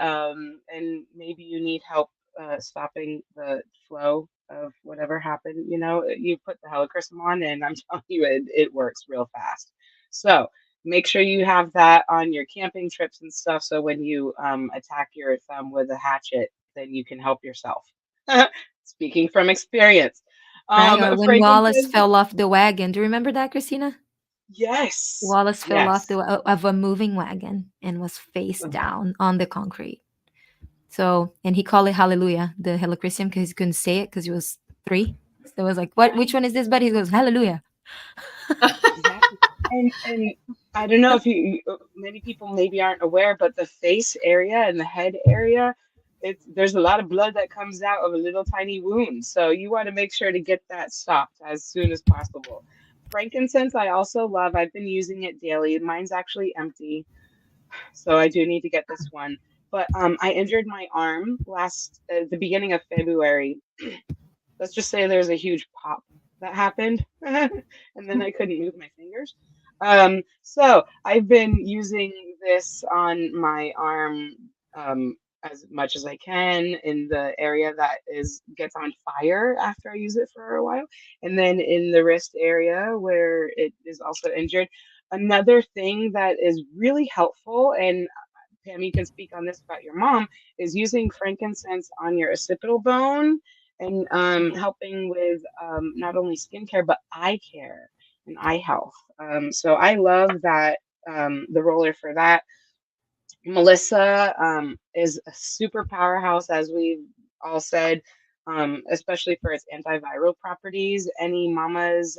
maybe you need help stopping the flow of whatever happened, you put the helichrysum on, and I'm telling you, it works real fast. So make sure you have that on your camping trips and stuff. So when you attack your thumb with a hatchet, then you can help yourself. Speaking from experience. Right? Or when Wallace Frankincense, fell off the wagon. Do you remember that, Christina? yes, Wallace fell off yes. of a moving wagon and was face down on the concrete. So, and he called it Hallelujah, the Helichrysum, because he couldn't say it because he was 3. So it was like, what? Which Right. one is this? But he goes, Hallelujah. Exactly. And I don't know if many people maybe aren't aware, but the face area and the head area, there's a lot of blood that comes out of a little tiny wound. So you want to make sure to get that stopped as soon as possible. Frankincense, I also love. I've been using it daily. Mine's actually empty, so I do need to get this one. But I injured my arm last the beginning of February. Let's just say there's a huge pop that happened, and then I couldn't move my fingers. So I've been using this on my arm as much as I can in the area that is gets on fire after I use it for a while, and then in the wrist area where it is also injured. Another thing that is really helpful, and Pam, you can speak on this about your mom, is using frankincense on your occipital bone and helping with not only skincare but eye care and eye health. So I love that the roller for that. Melissa is a super powerhouse, as we've all said, especially for its antiviral properties. Any mamas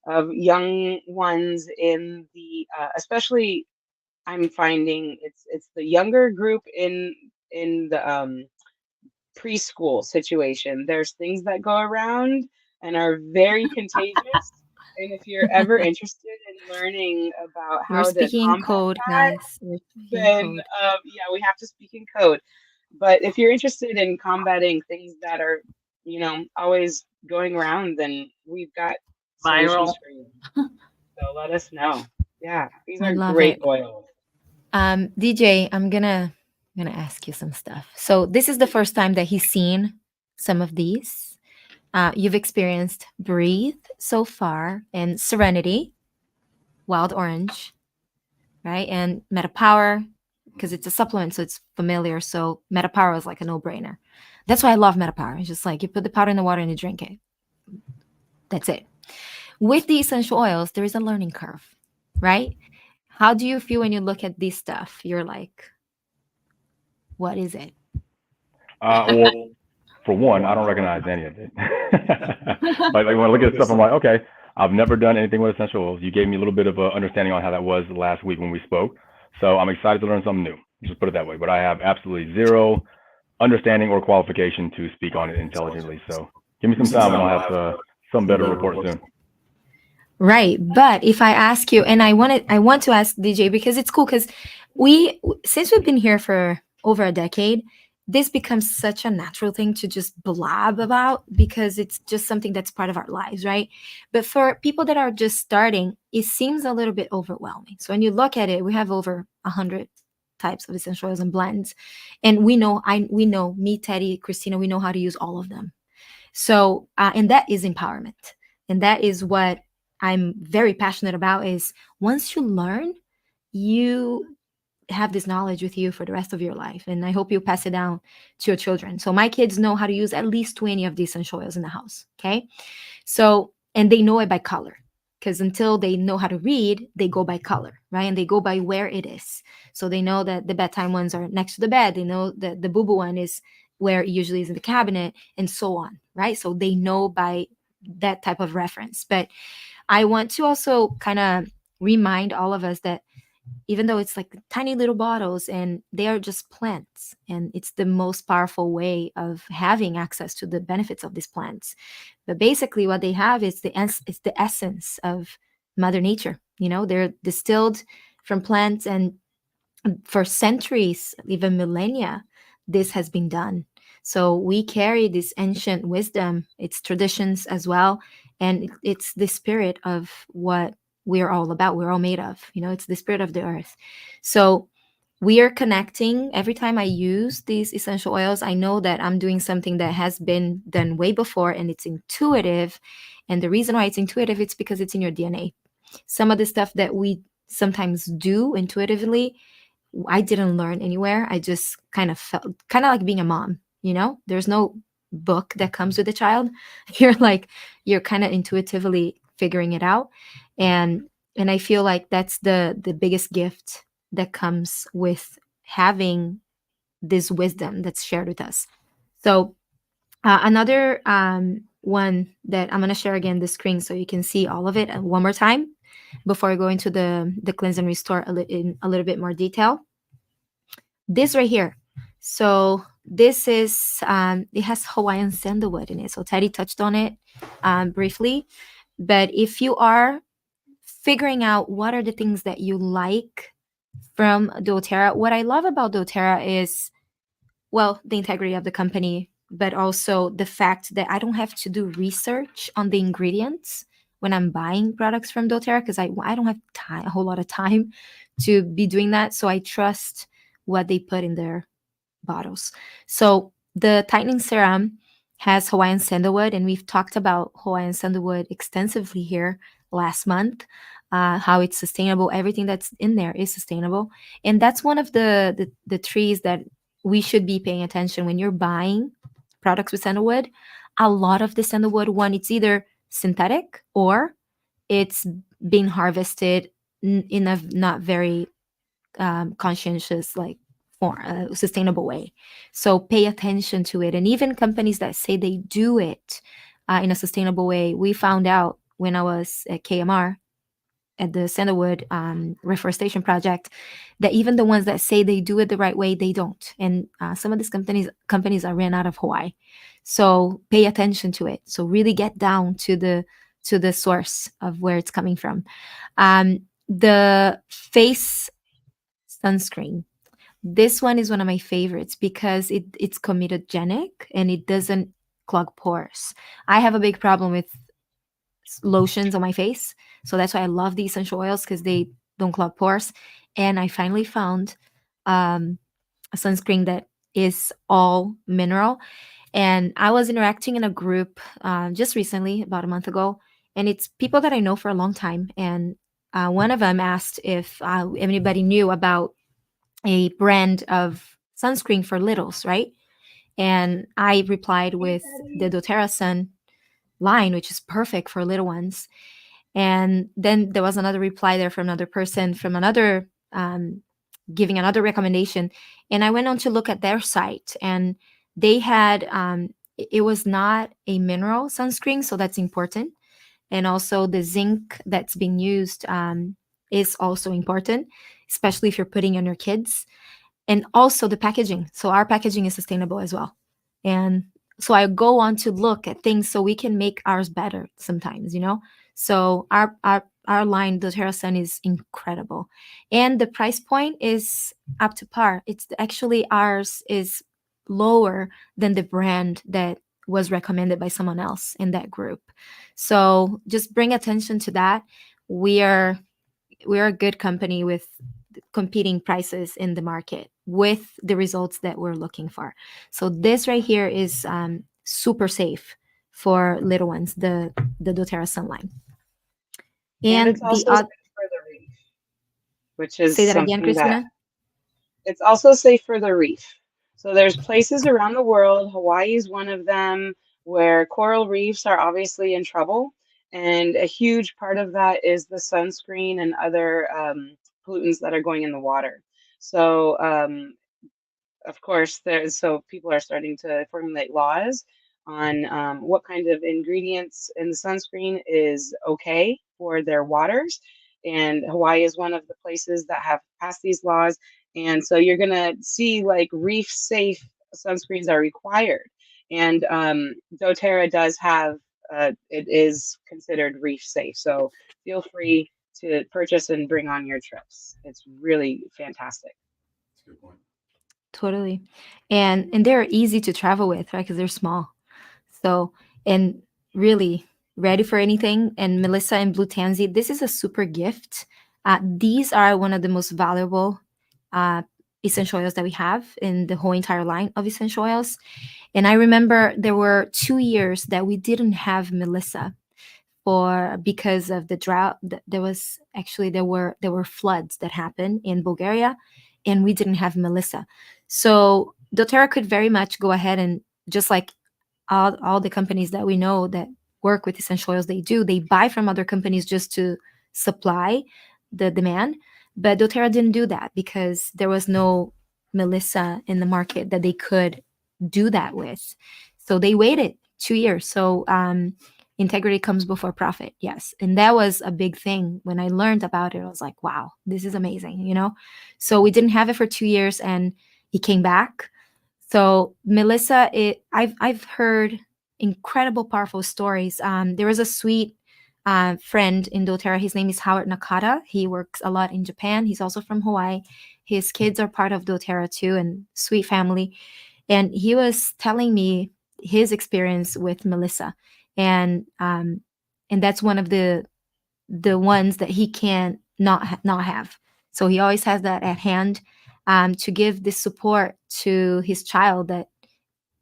of young ones in the, especially I'm finding it's the younger group in the preschool situation. There's things that go around and are very contagious. And if you're ever interested in learning about We're how to speaking combat code, that, guys. We're speaking then code. yeah, we have to speak in code. But if you're interested in combating things that are, always going around, then we've got solutions Viral. for you. So let us know. Yeah, these I are love great it. oils. DJ, I'm gonna ask you some stuff. So this is the first time that he's seen some of these. You've experienced Breathe so far and Serenity, Wild Orange, right? And Meta Power, because it's a supplement, so it's familiar. So Meta Power is like a no-brainer. That's why I love Meta Power. It's just like you put the powder in the water and you drink it. That's it. With the essential oils, there is a learning curve, right? How do you feel when you look at this stuff? You're like, what is it? Well, for one, I don't recognize any of it. Like when I look at stuff, I'm like, okay, I've never done anything with essential oils. You gave me a little bit of a understanding on how that was last week when we spoke. So I'm excited to learn something new. Just put it that way. But I have absolutely zero understanding or qualification to speak on it intelligently. So give me some time and I'll have some better report soon. Right. But if I ask you, and I want to ask DJ because it's cool because since we've been here for over a decade, this becomes such a natural thing to just blab about because it's just something that's part of our lives, right? But for people that are just starting, it seems a little bit overwhelming. So when you look at it, we have over 100 types of essential oils and blends, and we know me, Teddy, Christina, we know how to use all of them. So and that is empowerment, and that is what I'm very passionate about. Is once you learn, you have this knowledge with you for the rest of your life, and I hope you pass it down to your children. So my kids know how to use at least 20 of these essential oils in the house. Okay, so and they know it by color, because until they know how to read, they go by color, right? And they go by where it is. So they know that the bedtime ones are next to the bed. They know that the boo boo one is where it usually is in the cabinet, and so on, right? So they know by that type of reference. But I want to also kind of remind all of us that even though it's like tiny little bottles and they are just plants, and it's the most powerful way of having access to the benefits of these plants. But basically what they have is it's the essence of mother nature. They're distilled from plants, and for centuries, even millennia, this has been done. So we carry this ancient wisdom, its traditions as well, and it's the spirit of what we're all about. We're all made of. It's the spirit of the earth. So we are connecting. Every time I use these essential oils, I know that I'm doing something that has been done way before, and it's intuitive. And the reason why it's intuitive, it's because it's in your DNA. Some of the stuff that we sometimes do intuitively, I didn't learn anywhere. I just kind of felt kind of like being a mom, There's no book that comes with a child. You're kind of intuitively figuring it out. And I feel like that's the biggest gift that comes with having this wisdom that's shared with us. So another one that I'm going to share again the screen so you can see all of it one more time before I go into the cleanse and restore in a little bit more detail. This right here. So this is it has Hawaiian sandalwood in it. So Teddy touched on it briefly, but if you are figuring out what are the things that you like from doTERRA, what I love about doTERRA is, well, the integrity of the company, but also the fact that I don't have to do research on the ingredients when I'm buying products from doTERRA, because I don't have time, a whole lot of time to be doing that. So I trust what they put in their bottles. So the tightening serum has Hawaiian sandalwood, and we've talked about Hawaiian sandalwood extensively here last month. How it's sustainable. Everything that's in there is sustainable, and that's one of the trees that we should be paying attention when you're buying products with sandalwood. A lot of the sandalwood one, it's either synthetic or it's being harvested in a not very conscientious, like for a sustainable way. So pay attention to it. And even companies that say they do it in a sustainable way, we found out when I was at KMR at the Sandalwood reforestation project that even the ones that say they do it the right way, they don't. And some of these companies are ran out of Hawaii. So pay attention to it. So really get down to the source of where it's coming from. The face sunscreen. This one is one of my favorites because it's comedogenic and it doesn't clog pores. I have a big problem with lotions on my face, so that's why I love the essential oils because they don't clog pores. And I finally found a sunscreen that is all mineral. And I was interacting in a group just recently, about a month ago, and it's people that I know for a long time. And one of them asked if anybody knew about a brand of sunscreen for littles, right? And I replied with the doTERRA Sun line, which is perfect for little ones. And then there was another reply there from another person from another giving another recommendation. And I went on to look at their site, and they had it was not a mineral sunscreen, so that's important. And also the zinc that's being used is also important, especially if you're putting on your kids. And also the packaging. So our packaging is sustainable as well. And so I go on to look at things so we can make ours better sometimes. So our line, the TerraSun, is incredible. And the price point is up to par. It's actually ours is lower than the brand that was recommended by someone else in that group. So just bring attention to that. We are a good company with competing prices in the market with the results that we're looking for. So this right here is super safe for little ones, the doTERRA Sunline. And And it's the also safe for the reef, which is say that again, something that Christina. it's also safe for the reef. So there's places around the world, Hawaii is one of them, where coral reefs are obviously in trouble. And a huge part of that is the sunscreen and other pollutants that are going in the water. So of course, so people are starting to formulate laws on what kind of ingredients in the sunscreen is okay for their waters. and Hawaii is one of the places that have passed these laws. And so you're gonna see like reef safe sunscreens are required. And doTERRA does have it is considered reef safe. So feel free to purchase and bring on your trips. It's really fantastic. That's a good point. Totally. And they're easy to travel with, right? Because they're small. So, and really ready for anything. And Melissa and Blue Tansy, this is a super gift. These are one of the most valuable uh, essential oils that we have in the whole entire line of essential oils. And I remember there were 2 years that we didn't have Melissa for because of the drought. There was actually there were floods that happened in Bulgaria, and we didn't have Melissa. So doTERRA could very much go ahead and, just like all the companies that we know that work with essential oils, they buy from other companies just to supply the demand. But doTERRA didn't do that because there was no Melissa in the market that they could do that with. So they waited 2 years. So integrity comes before profit. Yes. And that was a big thing. When I learned about it, I was like, wow, this is amazing. So we didn't have it for 2 years, and it came back. So Melissa, I've heard incredible, powerful stories. There was a sweet friend in doTERRA. His name is Howard Nakata. He works a lot in Japan. He's also from Hawaii. His kids are part of doTERRA too, and sweet family. And he was telling me his experience with Melissa, and that's one of the ones that he can not have. So he always has that at hand, to give this support to his child that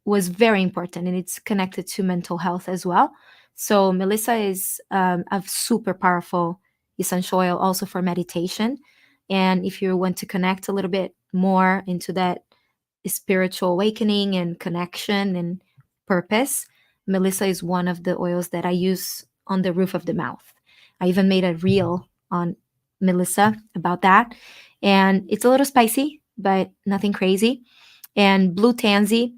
was very important, and it's connected to mental health as well. So Melissa is a super powerful essential oil also for meditation. And if you want to connect a little bit more into that spiritual awakening and connection and purpose, Melissa is one of the oils that I use on the roof of the mouth. I even made a reel on Melissa about that. And it's a little spicy, but nothing crazy. And Blue Tansy,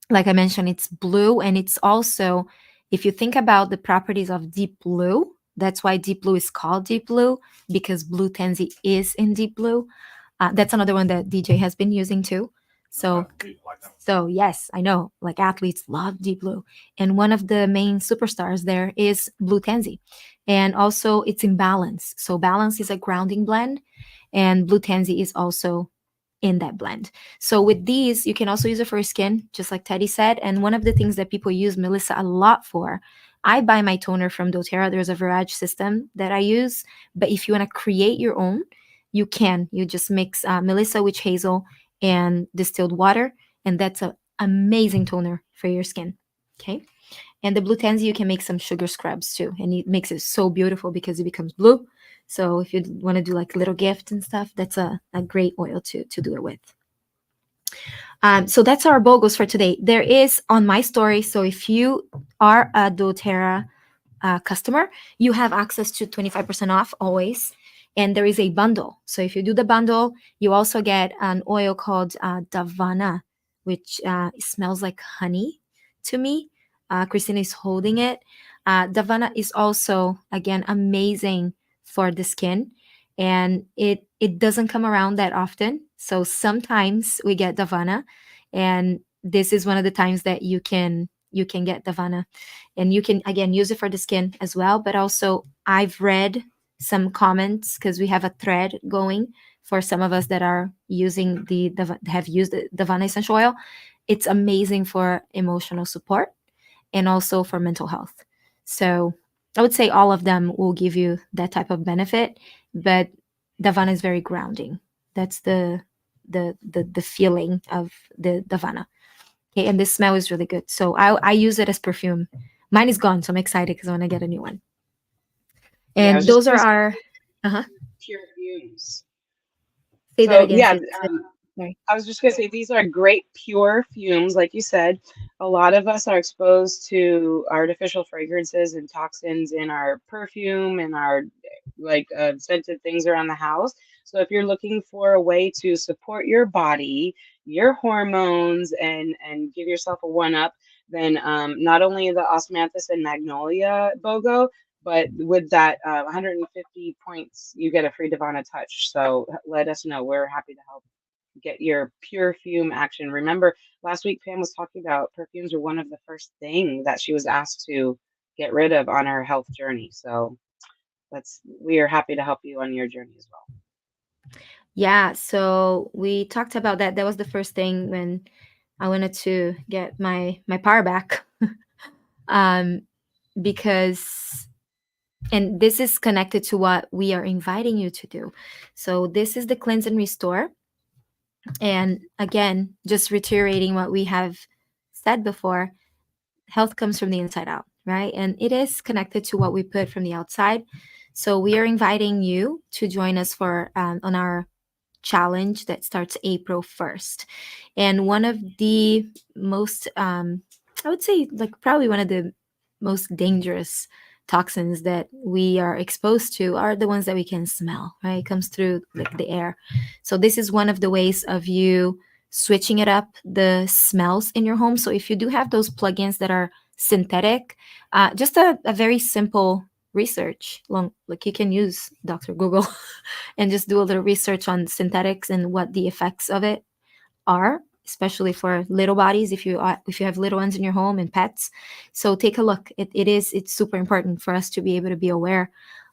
like I mentioned, it's blue. And it's also, if you think about the properties of deep blue, that's why deep blue is called deep blue, because Blue Tansy is in deep blue. That's another one that DJ has been using too. So, so yes, I know, like athletes love deep blue, and one of the main superstars there is Blue Tansy, and also it's in balance. So balance is a grounding blend, and Blue Tansy is also in that blend. So with these, you can also use it for your skin, just like Teddy said. And one of the things that people use Melissa a lot for, I buy my toner from doTERRA. There's a Virage system that I use, but if you want to create your own, you can. You just mix Melissa, witch hazel, and distilled water, and that's an amazing toner for your skin. Okay. And the Blue Tansy, you can make some sugar scrubs too, and it makes it so beautiful because it becomes blue. So if you want to do like little gift and stuff, that's a great oil to do it with. So that's our BOGOs for today. There is on my story. So if you are a doTERRA customer, you have access to 25% off always. And there is a bundle. So if you do the bundle, you also get an oil called Davana, which smells like honey to me. Christina is holding it. Davana is also, again, amazing for the skin. And it doesn't come around that often. So sometimes we get Davana. And this is one of the times that you can get Davana, and you can again use it for the skin as well. But also I've read some comments, because we have a thread going for some of us that are using have used the Davana essential oil. It's amazing for emotional support and also for mental health. So I would say all of them will give you that type of benefit, but Davana is very grounding. That's the feeling of the Davana. Okay, and the smell is really good. So I use it as perfume. Mine is gone, so I'm excited because I want to get a new one. Yeah, I was And just those are gonna say our. Uh huh. pure fumes. Say that So again, yeah, sis. Sorry. I was just going to say these are great pure fumes, like you said. A lot of us are exposed to artificial fragrances and toxins in our perfume and our like scented things around the house. So if you're looking for a way to support your body, your hormones, and give yourself a one up, then not only the osmanthus and magnolia BOGO, But with that 150 points, you get a free Divana touch. So let us know. We're happy to help get your perfume action. Remember, last week Pam was talking about perfumes were one of the first thing that she was asked to get rid of on her health journey. So we are happy to help you on your journey as well. Yeah, so we talked about that. That was the first thing when I wanted to get my power back. um because, and this is connected to what we are inviting you to do. So this is the cleanse and restore. And again, just reiterating what we have said before, health comes from the inside out, right? And it is connected to what we put from the outside. So we are inviting you to join us for on our challenge that starts April 1st. And one of the most, I would say, like probably one of the most dangerous toxins that we are exposed to are the ones that we can smell, right? It comes through like the air. So this is one of the ways of you switching it up, the smells in your home. So if you do have those plugins that are synthetic, just a very simple research, like you can use Dr. Google and just do a little research on synthetics and what the effects of it are, especially for little bodies, if you have little ones in your home and pets. So take a look. It's super important for us to be able to be aware.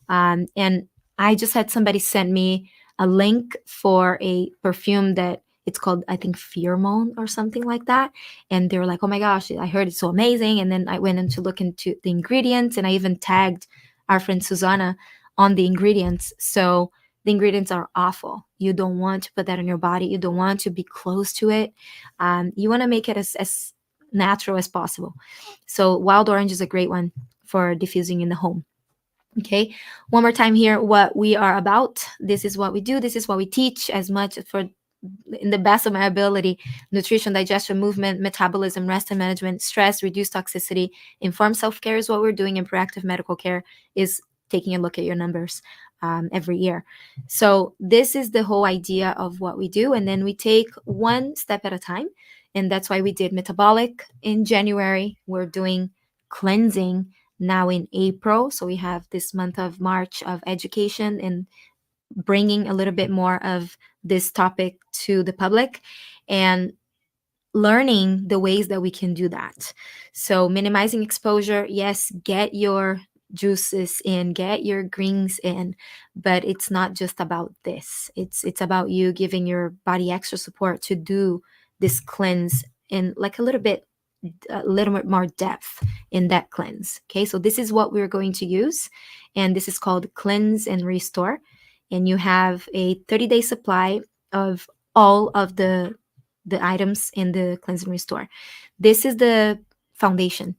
And I just had somebody send me a link for a perfume that it's called, I think, pheromone or something like that. And they were like, oh my gosh, I heard it's so amazing. And then I went in to look into the ingredients, and I even tagged our friend Susanna on the ingredients. So the ingredients are awful. You don't want to put that in your body. You don't want to be close to it. You want to make it as natural as possible. So wild orange is a great one for diffusing in the home. Okay, one more time here, what we are about. This is what we do. This is what we teach, as much for in the best of my ability: nutrition, digestion, movement, metabolism, rest and management, stress, reduce toxicity. Informed self-care is what we're doing, and proactive medical care is taking a look at your numbers every year. So this is the whole idea of what we do, and then we take one step at a time. And that's why we did metabolic in January. We're doing cleansing now in April. So we have this month of March of education and bringing a little bit more of this topic to the public and learning the ways that we can do that. So minimizing exposure, yes, get your juices in, get your greens in, but it's not just about this. It's about you giving your body extra support to do this cleanse in like a little bit more depth in that cleanse. Okay, so this is what we're going to use, and this is called Cleanse and Restore. And you have a 30-day supply of all of the items in the Cleanse and Restore. This is the foundation.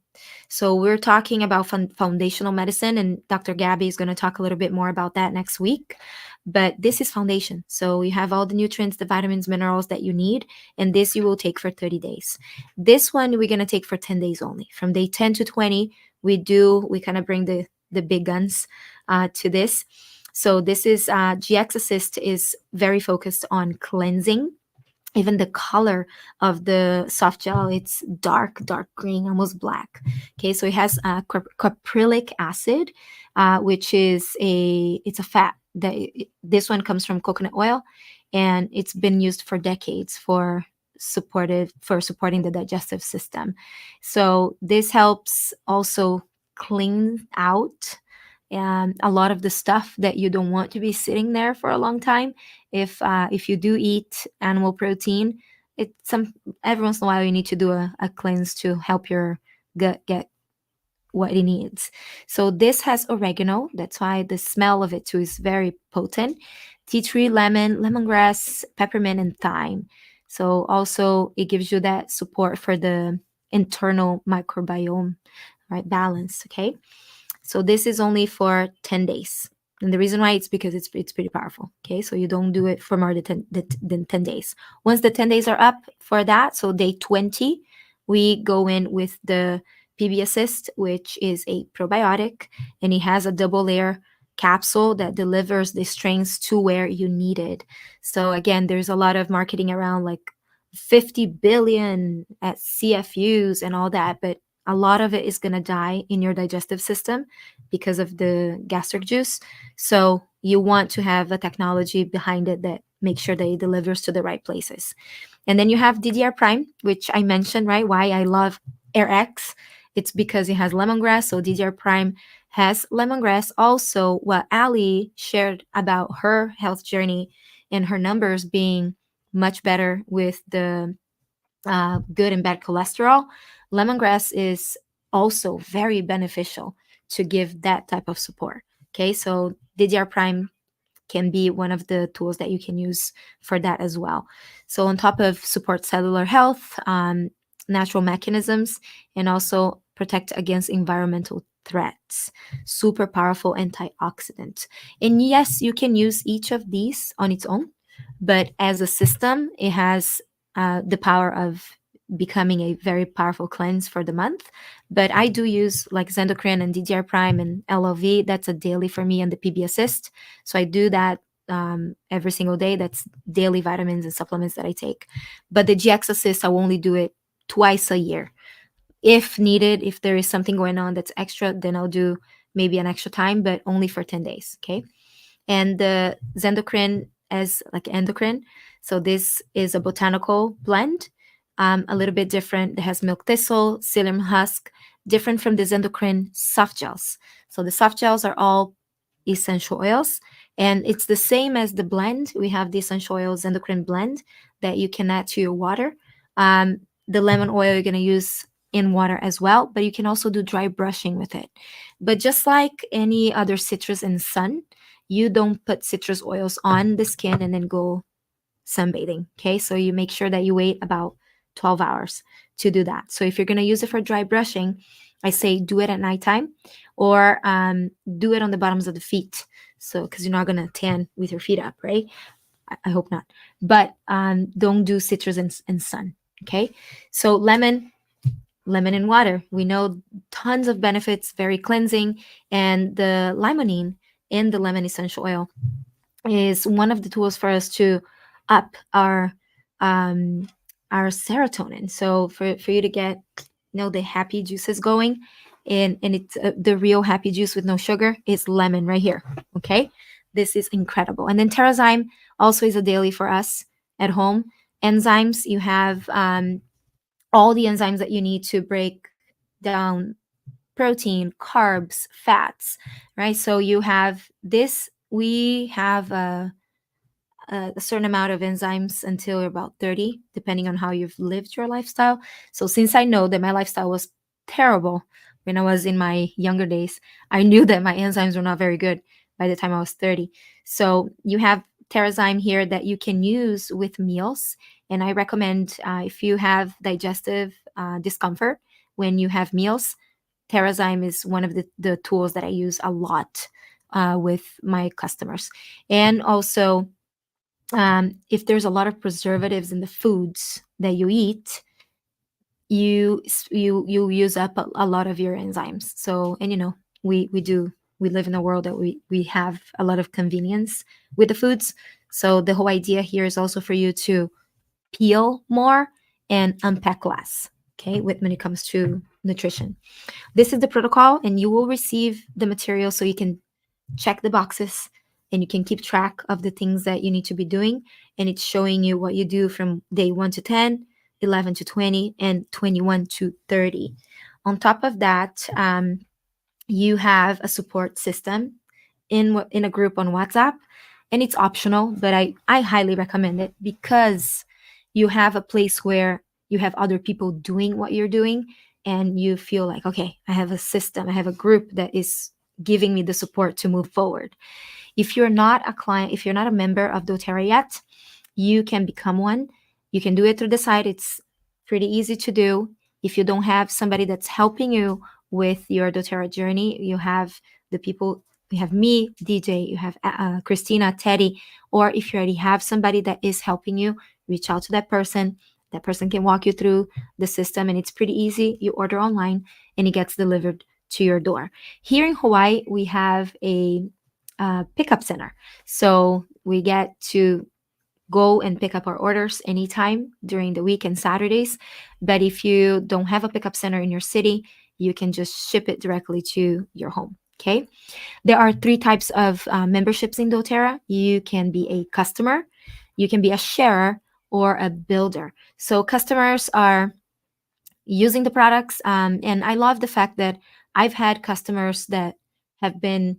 So we're talking about foundational medicine, and Dr. Gabby is going to talk a little bit more about that next week. But this is foundation. So you have all the nutrients, the vitamins, minerals that you need, and this you will take for 30 days. This one we're going to take for 10 days only. From day 10 to 20, we kind of bring the big guns to this. So this is GX Assist is very focused on cleansing. Even the color of the soft gel, it's dark green, almost black. Okay, so it has caprylic acid, which is it's a fat. This one comes from coconut oil, and it's been used for decades for supporting the digestive system. So this helps also clean out a lot of the stuff that you don't want to be sitting there for a long time. If you do eat animal protein, every once in a while you need to do a cleanse to help your gut get what it needs. So this has oregano. That's why the smell of it too is very potent. Tea tree, lemon, lemongrass, peppermint, and thyme. So also it gives you that support for the internal microbiome, right? Balance. Okay. So this is only for 10 days. And the reason why it's because it's pretty powerful. Okay, so you don't do it for more than 10 days. Once the 10 days are up for that, so day 20, we go in with the PB Assist, which is a probiotic, and it has a double layer capsule that delivers the strains to where you need it. So again, there's a lot of marketing around like 50 billion at CFUs and all that, but a lot of it is going to die in your digestive system because of the gastric juice. So you want to have a technology behind it that makes sure that it delivers to the right places. And then you have DDR Prime, which I mentioned, right? Why I love AirX. It's because it has lemongrass. So DDR Prime has lemongrass. Also, what Ali shared about her health journey and her numbers being much better with the good and bad cholesterol, lemongrass is also very beneficial to give that type of support. Okay, so DDR Prime can be one of the tools that you can use for that as well. So, on top of support cellular health, natural mechanisms, and also protect against environmental threats, super powerful antioxidant. And yes, you can use each of these on its own, but as a system, it has the power of becoming a very powerful cleanse for the month. But I do use like Zendocrine and DDR Prime and LOV. That's a daily for me, and the PB Assist. So I do that every single day. That's daily vitamins and supplements that I take. But the GX Assist, I'll only do it twice a year. If needed, if there is something going on that's extra, then I'll do maybe an extra time, but only for 10 days. Okay. And the Zendocrine as like endocrine. So this is a botanical blend, a little bit different. It has milk thistle, psyllium husk, different from the Zendocrine soft gels. So the soft gels are all essential oils, and it's the same as the blend. We have the essential oils endocrine blend that you can add to your water. The lemon oil you're going to use in water as well, but you can also do dry brushing with it. But just like any other citrus in sun, you don't put citrus oils on the skin and then go sunbathing. Okay, so you make sure that you wait about 12 hours to do that. So if you're going to use it for dry brushing, I say do it at nighttime, or do it on the bottoms of the feet. So because you're not going to tan with your feet up, right? I hope not. But don't do citrus and sun. Okay, so lemon and water. We know tons of benefits, very cleansing, and the limonene in the lemon essential oil is one of the tools for us to up um, our serotonin. So for you to get the happy juices going, and it's the real happy juice with no sugar is lemon right here. Okay, this is incredible. And then Terrazyme also is a daily for us at home. Enzymes, you have all the enzymes that you need to break down protein, carbs, fats, right? So you have this. We have a certain amount of enzymes until you're about 30, depending on how you've lived your lifestyle. So since I know that my lifestyle was terrible when I was in my younger days, I knew that my enzymes were not very good by the time I was 30. So you have Terrazyme here that you can use with meals. And I recommend if you have digestive discomfort when you have meals, Terrazyme is one of the tools that I use a lot with my customers. And also, if there's a lot of preservatives in the foods that you eat, you use up a lot of your enzymes. So, and we live in a world that we have a lot of convenience with the foods. So the whole idea here is also for you to peel more and unpack less. Okay, when it comes to nutrition, this is the protocol, and you will receive the material so you can check the boxes and you can keep track of the things that you need to be doing. And it's showing you what you do from day 1 to 10, 11 to 20, and 21 to 30. On top of that, you have a support system in a group on WhatsApp, and it's optional, but I highly recommend it because you have a place where you have other people doing what you're doing, and you feel like, okay, I have a system, I have a group that is giving me the support to move forward. If you're not a client, if you're not a member of doTERRA yet, you can become one. You can do it through the site. It's pretty easy to do. If you don't have somebody that's helping you with your doTERRA journey, you have the people, you have me, DJ, you have Christina, Teddy, or if you already have somebody that is helping you, reach out to that person. That person can walk you through the system, and it's pretty easy. You order online and it gets delivered to your door. Here in Hawaii, we have a pickup center. So we get to go and pick up our orders anytime during the week and Saturdays. But if you don't have a pickup center in your city, you can just ship it directly to your home. Okay. There are three types of memberships in doTERRA. You can be a customer, you can be a sharer, or a builder. So customers are using the products. And I love the fact that I've had customers that have been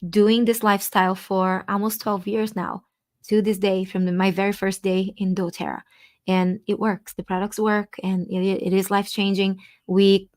doing this lifestyle for almost 12 years now, to this day, from my very first day in doTERRA. And it works. The products work, and it is life changing. We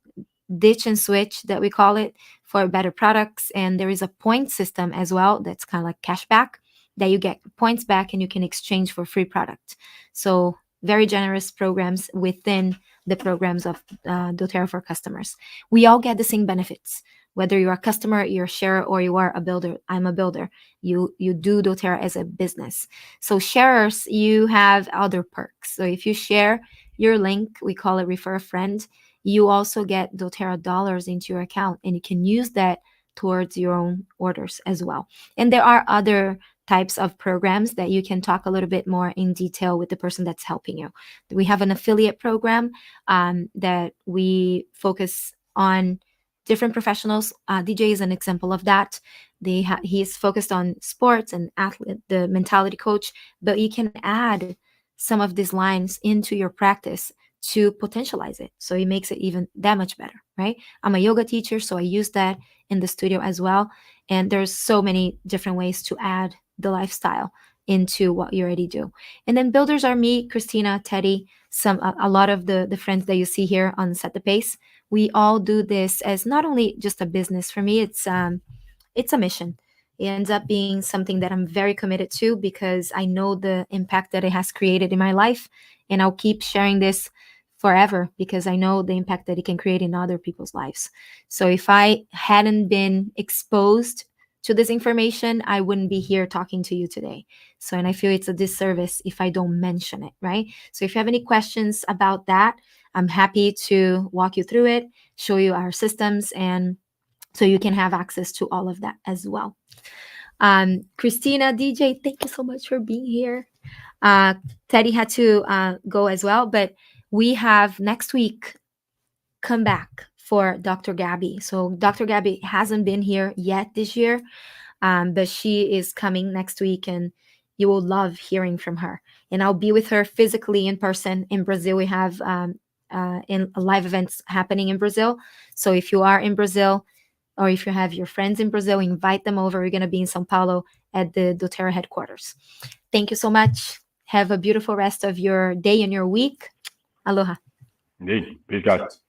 ditch and switch, that we call it, for better products. And there is a point system as well that's kind of like cashback, that you get points back and you can exchange for free product. So very generous programs within the programs of doTERRA for customers. We all get the same benefits, whether you're a customer, you're a sharer, or you are a builder. I'm a builder. You do doTERRA as a business. So sharers, you have other perks. So if you share your link, we call it refer a friend, you also get doTERRA dollars into your account, and you can use that towards your own orders as well. And there are other types of programs that you can talk a little bit more in detail with the person that's helping you. We have an affiliate program that we focus on different professionals. DJ is an example of that. He's focused on sports and athlete, the mentality coach, but you can add some of these lines into your practice to potentialize it. So it makes it even that much better, right? I'm a yoga teacher, so I use that in the studio as well. And there's so many different ways to add the lifestyle into what you already do. And then builders are me, Christina, Teddy, a lot of the friends that you see here on Set the Pace. We all do this as not only just a business. For me, it's a mission. It ends up being something that I'm very committed to, because I know the impact that it has created in my life, and I'll keep sharing this forever, because I know the impact that it can create in other people's lives. So if I hadn't been exposed to this information, I wouldn't be here talking to you today. So, and I feel it's a disservice if I don't mention it, right? So if you have any questions about that, I'm happy to walk you through it, show you our systems, and so you can have access to all of that as well. Christina, DJ, thank you so much for being here. Uh, Teddy had to go as well, but we have next week come back for Dr. Gabby. So Dr. Gabby hasn't been here yet this year, but she is coming next week, and you will love hearing from her. And I'll be with her physically in person in Brazil. We have in live events happening in Brazil. So if you are in Brazil, or if you have your friends in Brazil, invite them over. We're going to be in Sao Paulo at the doTERRA headquarters. Thank you so much. Have a beautiful rest of your day and your week. Aloha. Indeed. Peace, guys.